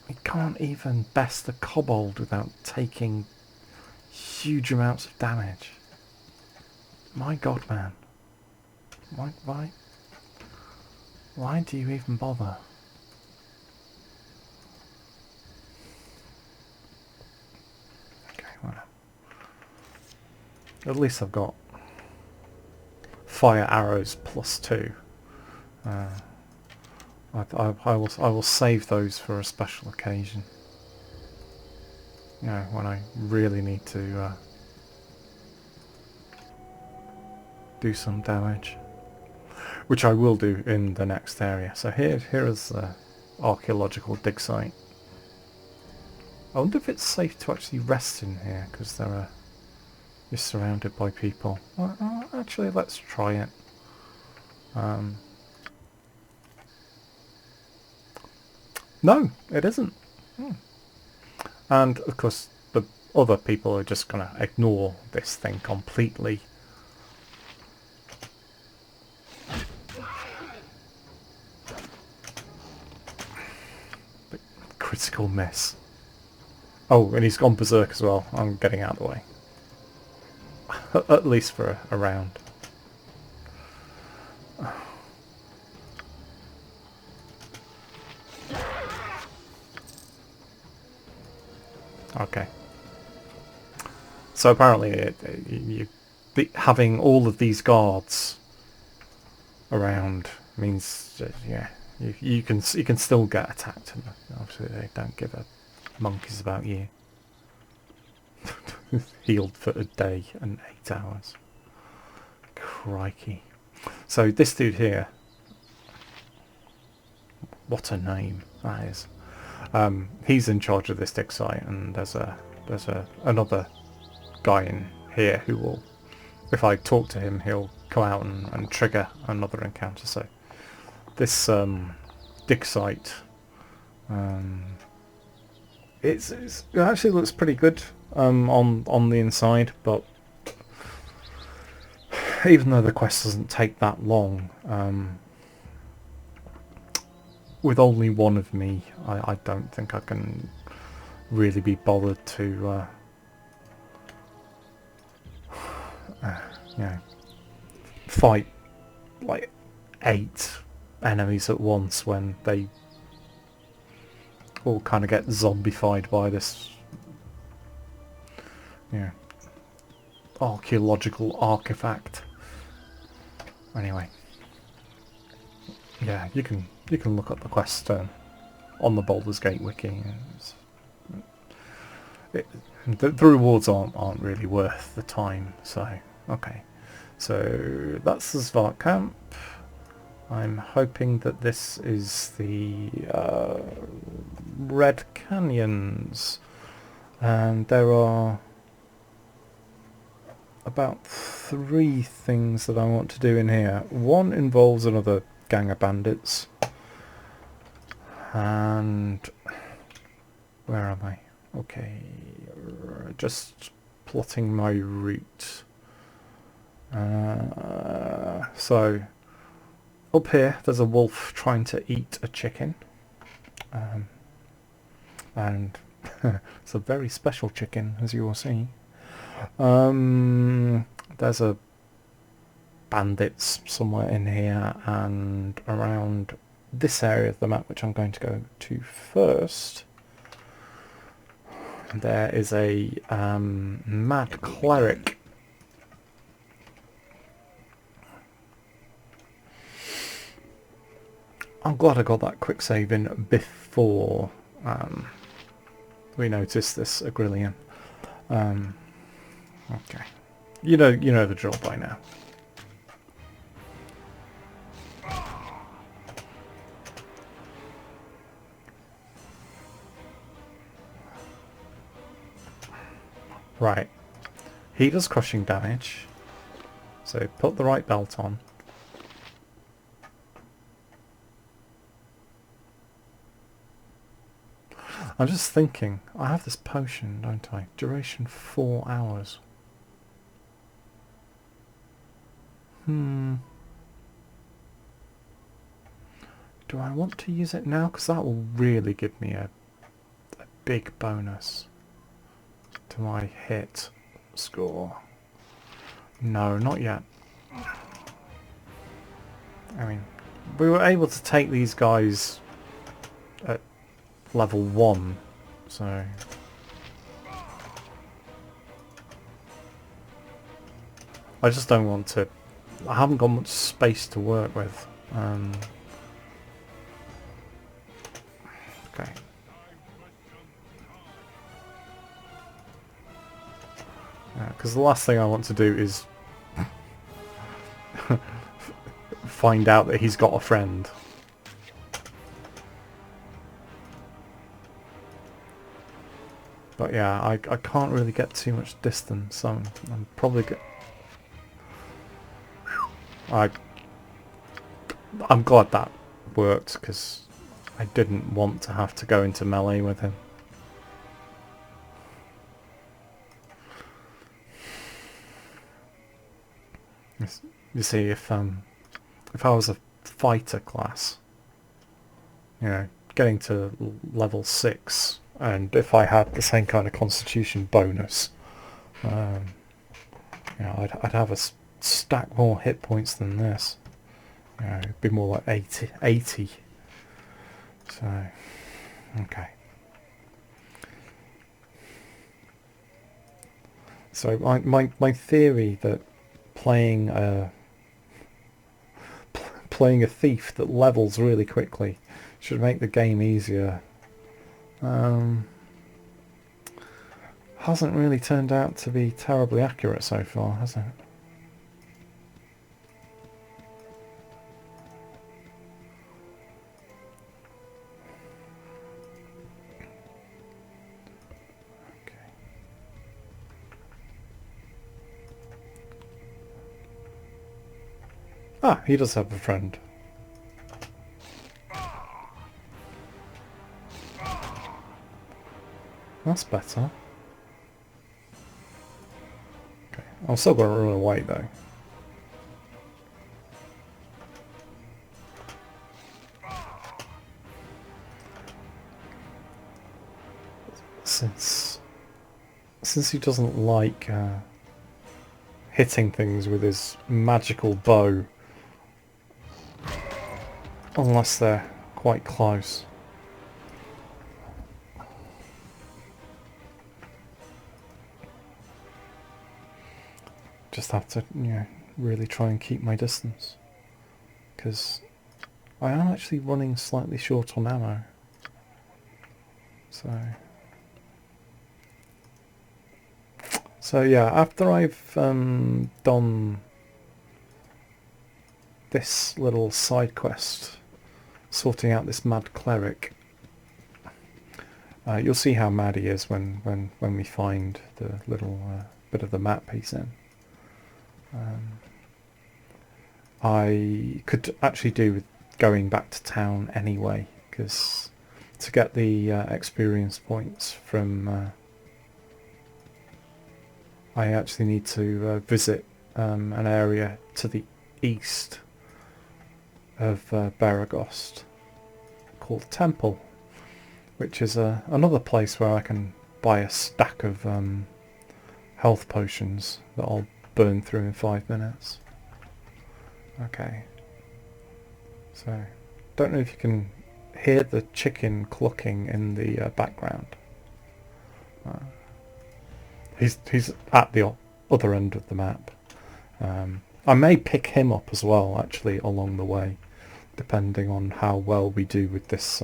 He can't even best a kobold without taking huge amounts of damage. My god, man. Why do you even bother? At least I've got fire arrows +2. I will save those for a special occasion. You know, when I really need to do some damage, which I will do in the next area. So here is the archaeological dig site. I wonder if it's safe to actually rest in here, because you're surrounded by people. Well, actually, let's try it. No, it isn't. And of course, the other people are just going to ignore this thing completely. But critical miss. Oh, and he's gone berserk as well. I'm getting out of the way. At least for a round. Okay. So apparently having all of these guards around means that, yeah, you can still get attacked, and obviously they don't give a monkeys about you. Healed for a day and 8 hours. Crikey. So this dude here, what a name that is. He's in charge of this dig site, and there's another guy in here who will if I talk to him, he'll come out and trigger another encounter. So this dig site, it actually looks pretty good on the inside, but even though the quest doesn't take that long, with only one of me, I don't think I can really be bothered to you know, fight like 8 enemies at once when they all kind of get zombified by this, you know, archaeological artifact. Anyway, yeah, you can look up the quest on the Baldur's Gate wiki. The rewards aren't really worth the time. So okay, so that's the Svark camp. I'm hoping that this is the Red Canyons, and there are about 3 things that I want to do in here. One involves another gang of bandits, and where am I? Okay, just plotting my route. So up here there's a wolf trying to eat a chicken, and it's a very special chicken, as you will see. There's a bandits somewhere in here and around this area of the map, which I'm going to go to first. There is a mad cleric. I'm glad I got that quick save in before we noticed this Agrillion. Okay, you know the drill by now. Right, he does crushing damage, so put the right belt on. I'm just thinking, I have this potion, don't I? Duration 4 hours. Do I want to use it now? Because that will really give me a big bonus to my hit score. No, not yet. I mean, we were able to take these guys at level 1, so... I just don't want to... I haven't got much space to work with. Okay. Because the last thing I want to do is find out that he's got a friend. But yeah, I can't really get too much distance, so I'm probably I'm glad that worked, because I didn't want to have to go into melee with him. You see, if I was a fighter class, you know, getting to level 6, and if I had the same kind of constitution bonus, you know, I'd have a stack more hit points than this. You know, it'd be more like 80. So, okay. So my theory that playing a thief that levels really quickly should make the game easier hasn't really turned out to be terribly accurate so far, has it? Ah, he does have a friend. That's better. Okay, I'm still going to run away though. Since he doesn't like hitting things with his magical bow, unless they're quite close. Just have to, really try and keep my distance, because I am actually running slightly short on ammo. So yeah, after I've done this little side quest, sorting out this mad cleric, you'll see how mad he is when we find the little bit of the map he's in. I could actually do with going back to town anyway, because to get the experience points from... I actually need to visit an area to the east of Baragost called Temple, which is another place where I can buy a stack of health potions that I'll burn through in 5 minutes. Okay. So, don't know if you can hear the chicken clucking in the background. He's at the other end of the map. I may pick him up as well, actually, along the way, depending on how well we do with this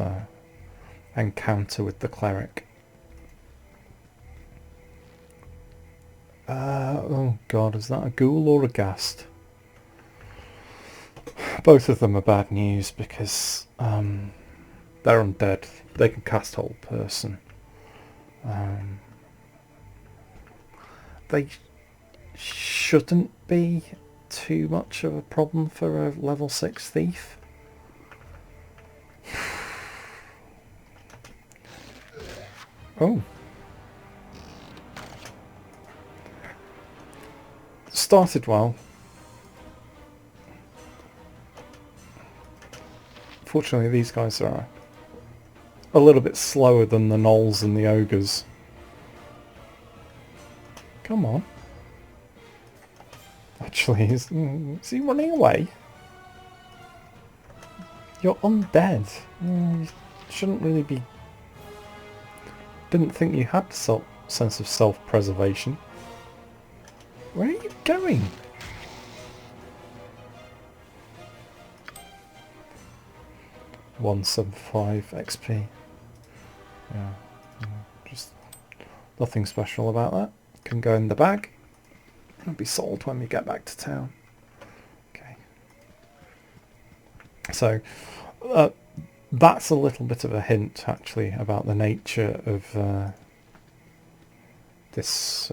encounter with the cleric. Oh god, is that a ghoul or a ghast? Both of them are bad news, because they're undead. They can cast whole person. They shouldn't be too much of a problem for a level 6 thief. Oh. Started well. Fortunately, these guys are a little bit slower than the Gnolls and the ogres. Come on. Actually, is he running away? You're undead. You shouldn't really be... Didn't think you had a sense of self-preservation. Where are you going? $175 XP. Yeah, just nothing special about that. Can go in the bag. It'll be sold when we get back to town. Okay. So, that's a little bit of a hint, actually, about the nature of this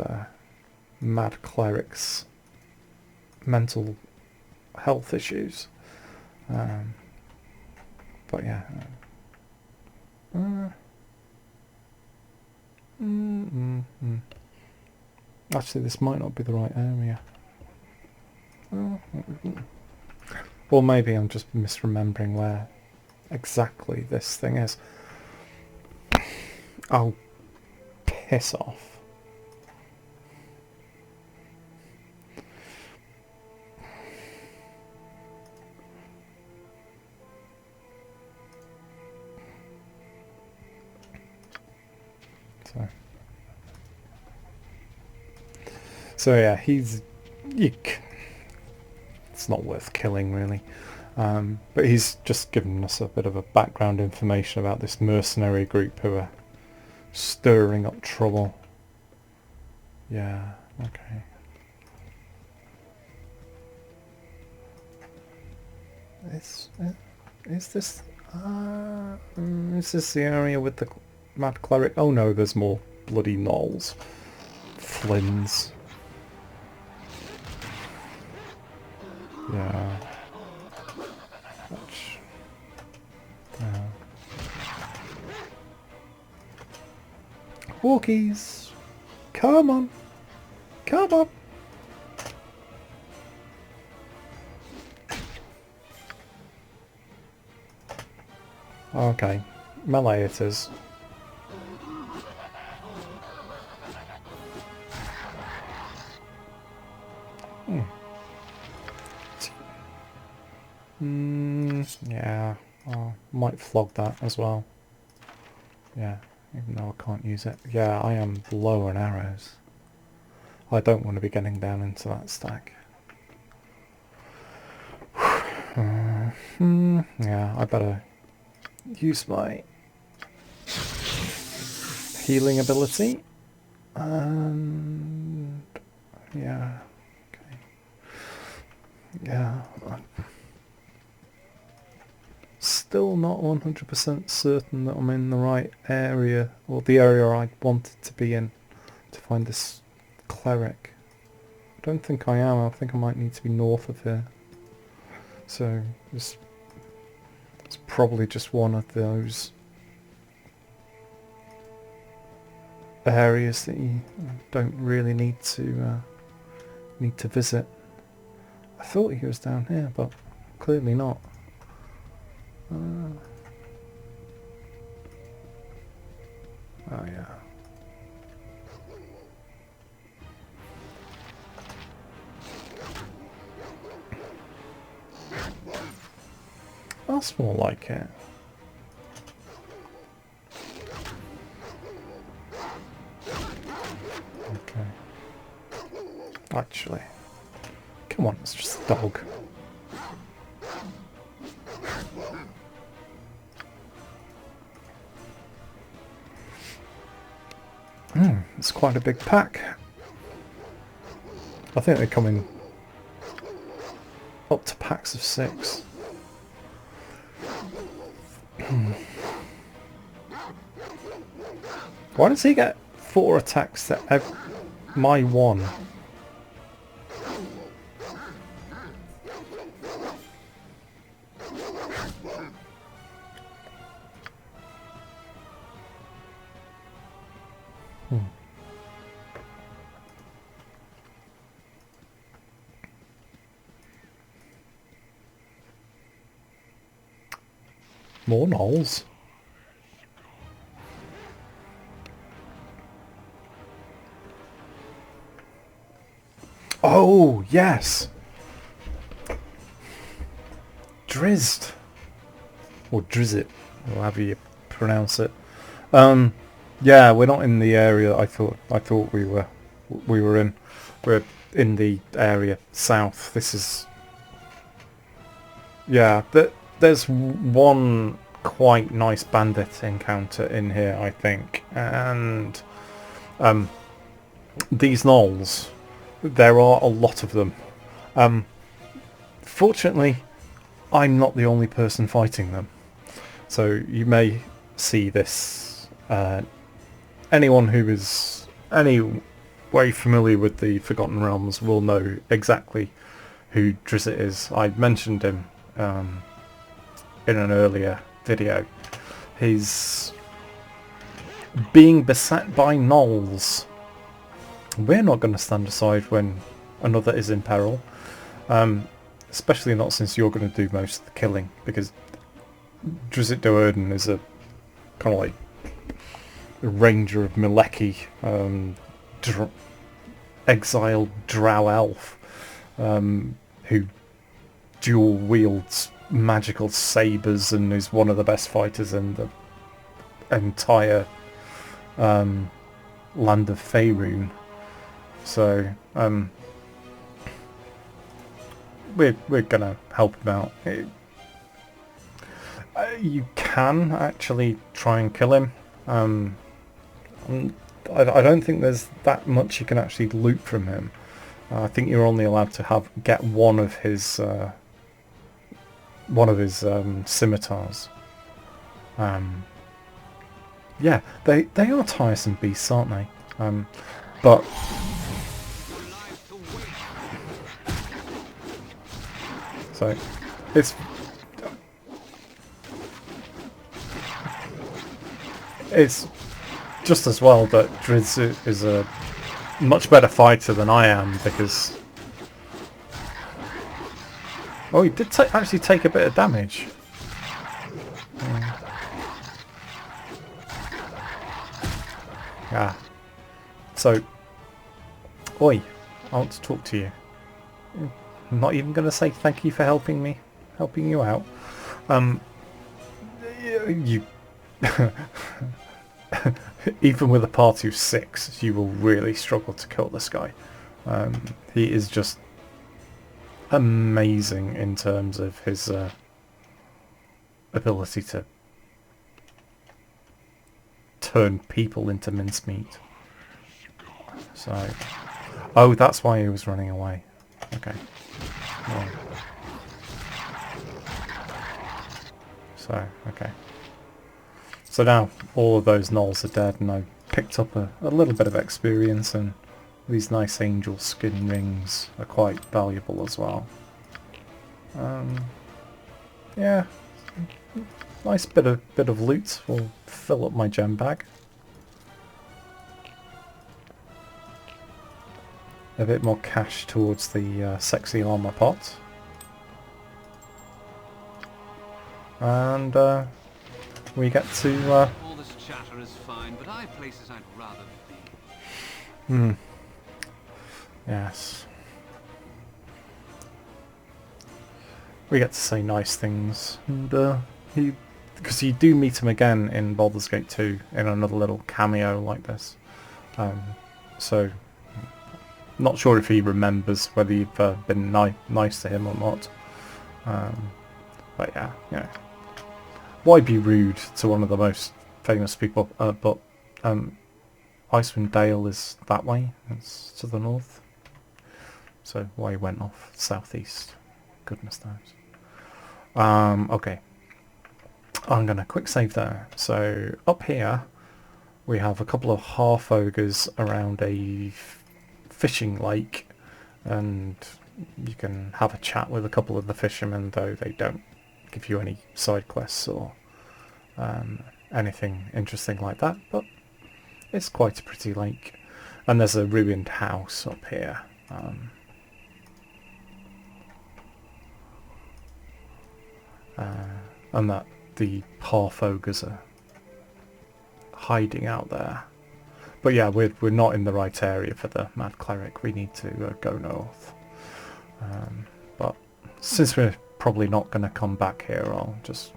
mad cleric's mental health issues. But yeah. Actually, this might not be the right area. Or maybe I'm just misremembering where exactly this thing is. Oh, piss off. So yeah, it's not worth killing really, but he's just given us a bit of a background information about this mercenary group who are stirring up trouble. Yeah, okay. Is this the area with the mad cleric? Oh no, there's more bloody gnolls. Flins. Yeah. Walkies! Come on! Come on! Okay, melee it is. Yeah, I might flog that as well. Yeah, even though I can't use it. Yeah, I am low on arrows. I don't want to be getting down into that stack. Yeah, I better use my healing ability. And yeah, okay. Yeah. Still not 100% certain that I'm in the right area, or the area I wanted to be in to find this cleric. I don't think I am. I think I might need to be north of here. So it's probably just one of those areas that you don't really need to visit. I thought he was down here, but clearly not. Oh yeah. That's more like it. Okay. Actually. Come on, it's just a dog. It's quite a big pack. I think they come in up to packs of 6. Why does he get 4 attacks to my 1? More Gnolls. Oh, yes! Drizzed. Or Drizzit, or however you pronounce it. Yeah, we're not in the area I thought we were in. We're in the area south. This is... Yeah, there's one quite nice bandit encounter in here, I think. And these Gnolls, there are a lot of them. Fortunately, I'm not the only person fighting them. So you may see this. Anyone who is any way familiar with the Forgotten Realms will know exactly who Drizzit is. I mentioned him in an earlier video. He's being beset by Gnolls. We're not going to stand aside when another is in peril. Especially not since you're going to do most of the killing, because Drizzit Do'Urden is a kind of like a ranger of Mileki, exiled drow elf, who dual wields magical sabers and is one of the best fighters in the entire land of Faerun. So we're gonna help him out. You can actually try and kill him. I don't think there's that much you can actually loot from him. I think you're only allowed to get one of his scimitars. Yeah, they are tiresome beasts, aren't they? But so just as well that Driz is a much better fighter than I am, because... Oh, he did actually take a bit of damage. Yeah. So... Oi, I want to talk to you. I'm not even going to say thank you for helping you out. You... Even with a party of 6, you will really struggle to kill this guy. He is just amazing in terms of his ability to turn people into mincemeat. So, oh, that's why he was running away. Okay. Right. So, okay. So now all of those gnolls are dead, and I picked up a little bit of experience, and these nice angel skin rings are quite valuable as well. Yeah, nice bit of loot will fill up my gem bag. A bit more cash towards the sexy armor pot, and we get to. All this chatter is fine, but I've places I'd rather be. Yes. We get to say nice things, and because you do meet him again in Baldur's Gate 2 in another little cameo like this. So, not sure if he remembers whether you've been nice to him or not. But yeah, you know, why be rude to one of the most famous people? But Icewind Dale is that way. It's to the north. So why he went off southeast? Goodness knows. Okay. I'm gonna quick save there. So up here we have a couple of half ogres around a fishing lake, and you can have a chat with a couple of the fishermen, though they don't give you any side quests or anything interesting like that, but it's quite a pretty lake. And there's a ruined house up here. And that the half ogres are hiding out there. But yeah, we're not in the right area for the Mad Cleric. We need to go north. But since we're probably not going to come back here, I'll just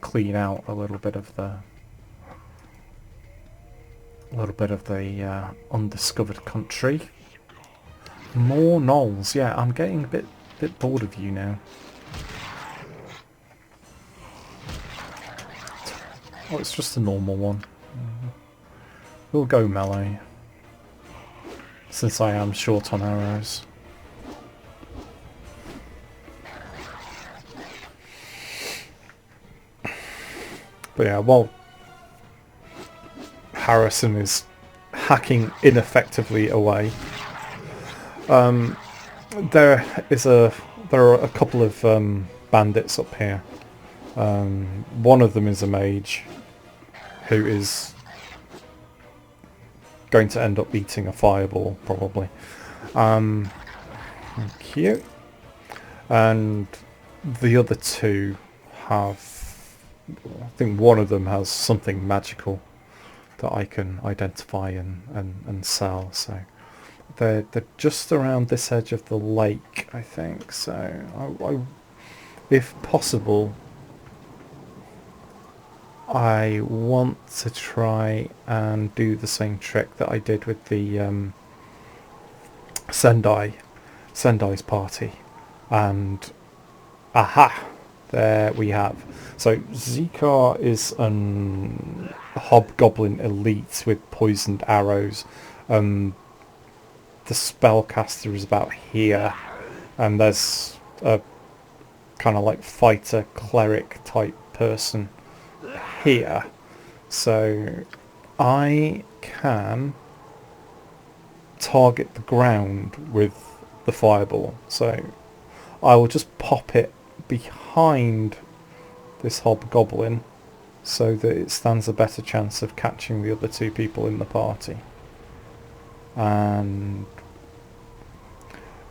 clean out a little bit of the undiscovered country. More gnolls. Yeah, I'm getting a bit bored of you now. Oh, it's just a normal one. We'll go melee, since I am short on arrows. But yeah, while Harrison is hacking ineffectively away, there are a couple of bandits up here. One of them is a mage who is going to end up eating a fireball, probably. Cute. And the other two have... I think one of them has something magical that I can identify and sell. So they're just around this edge of the lake, I think. So I if possible, I want to try and do the same trick that I did with the Sendai's party, and aha, there we have. So Zikar is a hobgoblin elite with poisoned arrows. The spellcaster is about here, and there's a kind of like fighter cleric type person here. So I can target the ground with the fireball. So I will just pop it behind this hobgoblin so that it stands a better chance of catching the other two people in the party. And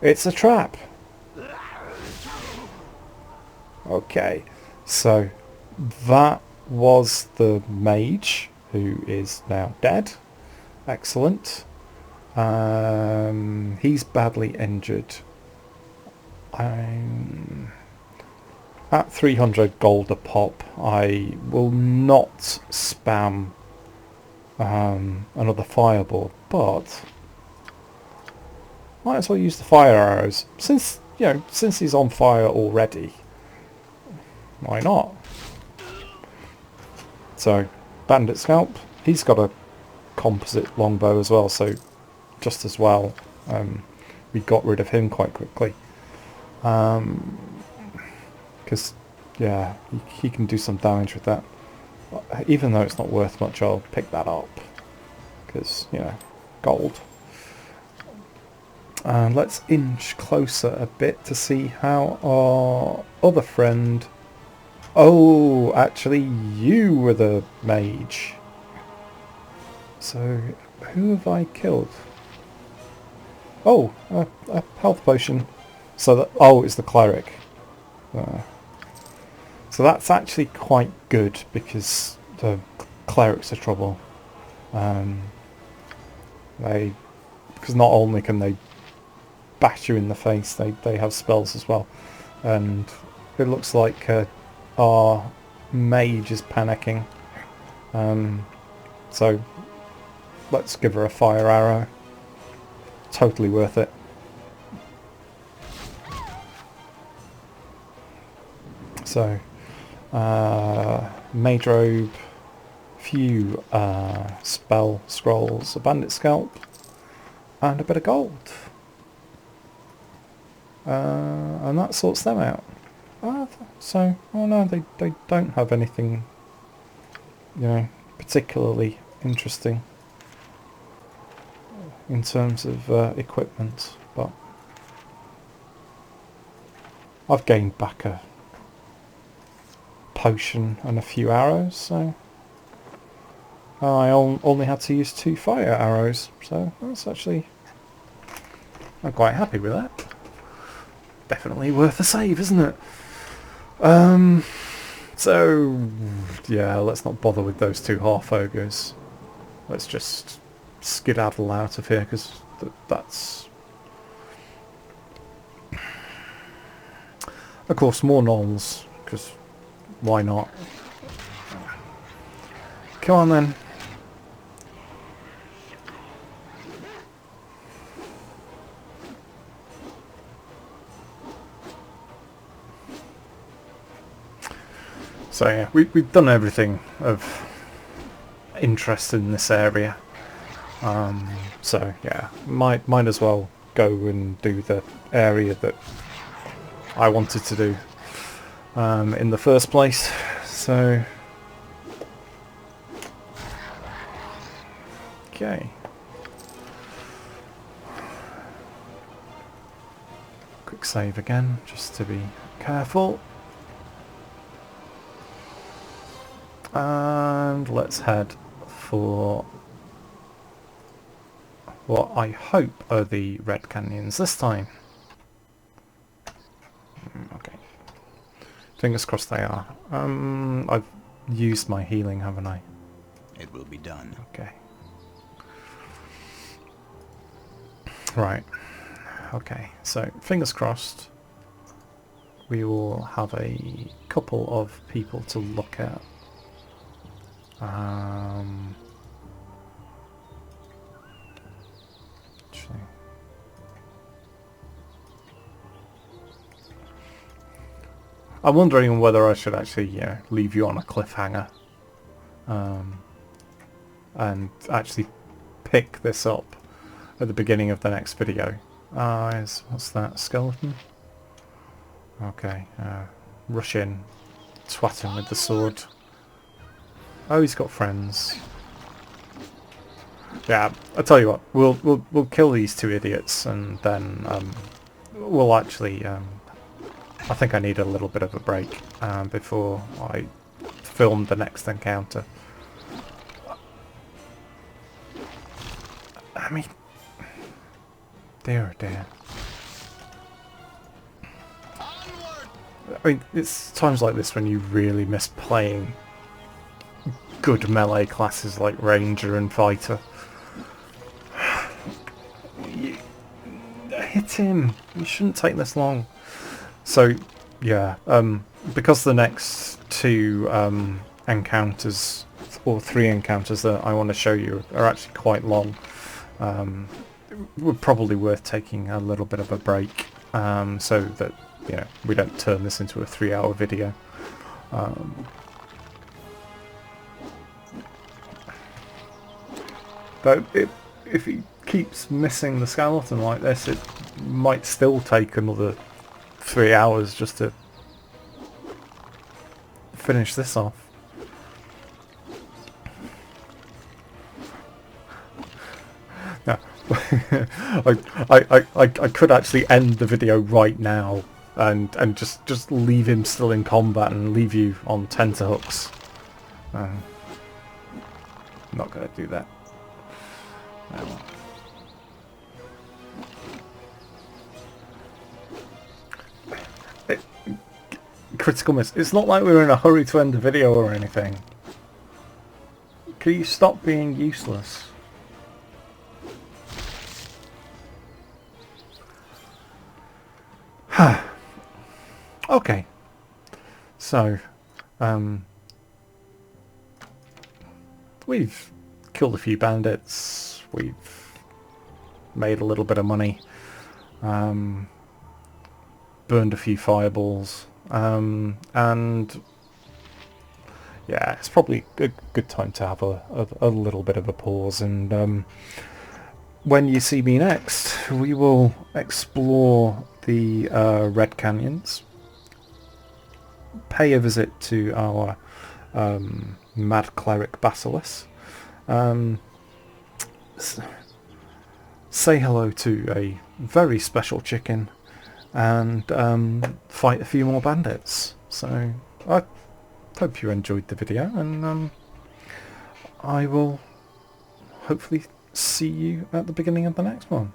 it's a trap. Okay, so that was the mage, who is now dead. Excellent. He's badly injured. I'm at 300 gold a pop. I will not spam another fireball, but might as well use the fire arrows since he's on fire already. Why not? So, bandit scalp. He's got a composite longbow as well, so just as well. We got rid of him quite quickly. Because, yeah, he can do some damage with that. Even though it's not worth much, I'll pick that up. Because, gold. And let's inch closer a bit to see how our other friend... Oh, actually, you were the mage. So, who have I killed? Oh, a health potion. So that, it's the cleric. So that's actually quite good because the clerics are trouble. Because not only can they bash you in the face, they have spells as well. And it looks like our mage is panicking. So let's give her a fire arrow. Totally worth it. So, mage robe, few spell scrolls, a bandit scalp, and a bit of gold. And that sorts them out. So, oh no, they don't have anything, particularly interesting in terms of equipment, but I've gained back a potion and a few arrows, so I only had to use 2 fire arrows, so that's actually, I'm quite happy with that. Definitely worth a save, isn't it? So yeah, let's not bother with those 2 half ogres. Let's just skedaddle out of here, because that's, of course, more gnolls, because why not? Come on then. So yeah, we've done everything of interest in this area. So yeah, might as well go and do the area that I wanted to do in the first place. So okay. Quick save again, just to be careful. And let's head for what I hope are the red canyons this time. Okay. Fingers crossed they are. I've used my healing, haven't I? It will be done. Okay. Right. Okay, so fingers crossed we will have a couple of people to look at. Actually, I'm wondering whether I should actually leave you on a cliffhanger and actually pick this up at the beginning of the next video. What's that? Skeleton? Okay, rush in, twat him with the sword. Oh, he's got friends. Yeah, I'll tell you what. We'll kill these 2 idiots, and then we'll actually. I think I need a little bit of a break before I film the next encounter. I mean, dear, oh dear. I mean, it's times like this when you really miss playing good melee classes like Ranger and Fighter. Hit him! You shouldn't take this long. So, yeah, because the next two encounters, or 3 encounters that I want to show you are actually quite long, we're probably worth taking a little bit of a break, so that, you know, we don't turn this into a 3-hour video. But if he keeps missing the skeleton like this, it might still take another 3 hours just to finish this off. Now, I could actually end the video right now and just leave him still in combat and leave you on tenterhooks. I'm not going to do that. No. Critical miss. It's not like we're in a hurry to end the video or anything. Can you stop being useless? Okay. So, we've killed a few bandits. We've made a little bit of money. Burned a few fireballs. And yeah, it's probably a good time to have a little bit of a pause, and when you see me next, we will explore the Red Canyons, pay a visit to our Mad Cleric Basilisk, say hello to a very special chicken, and fight a few more bandits. So I hope you enjoyed the video, and I will hopefully see you at the beginning of the next one.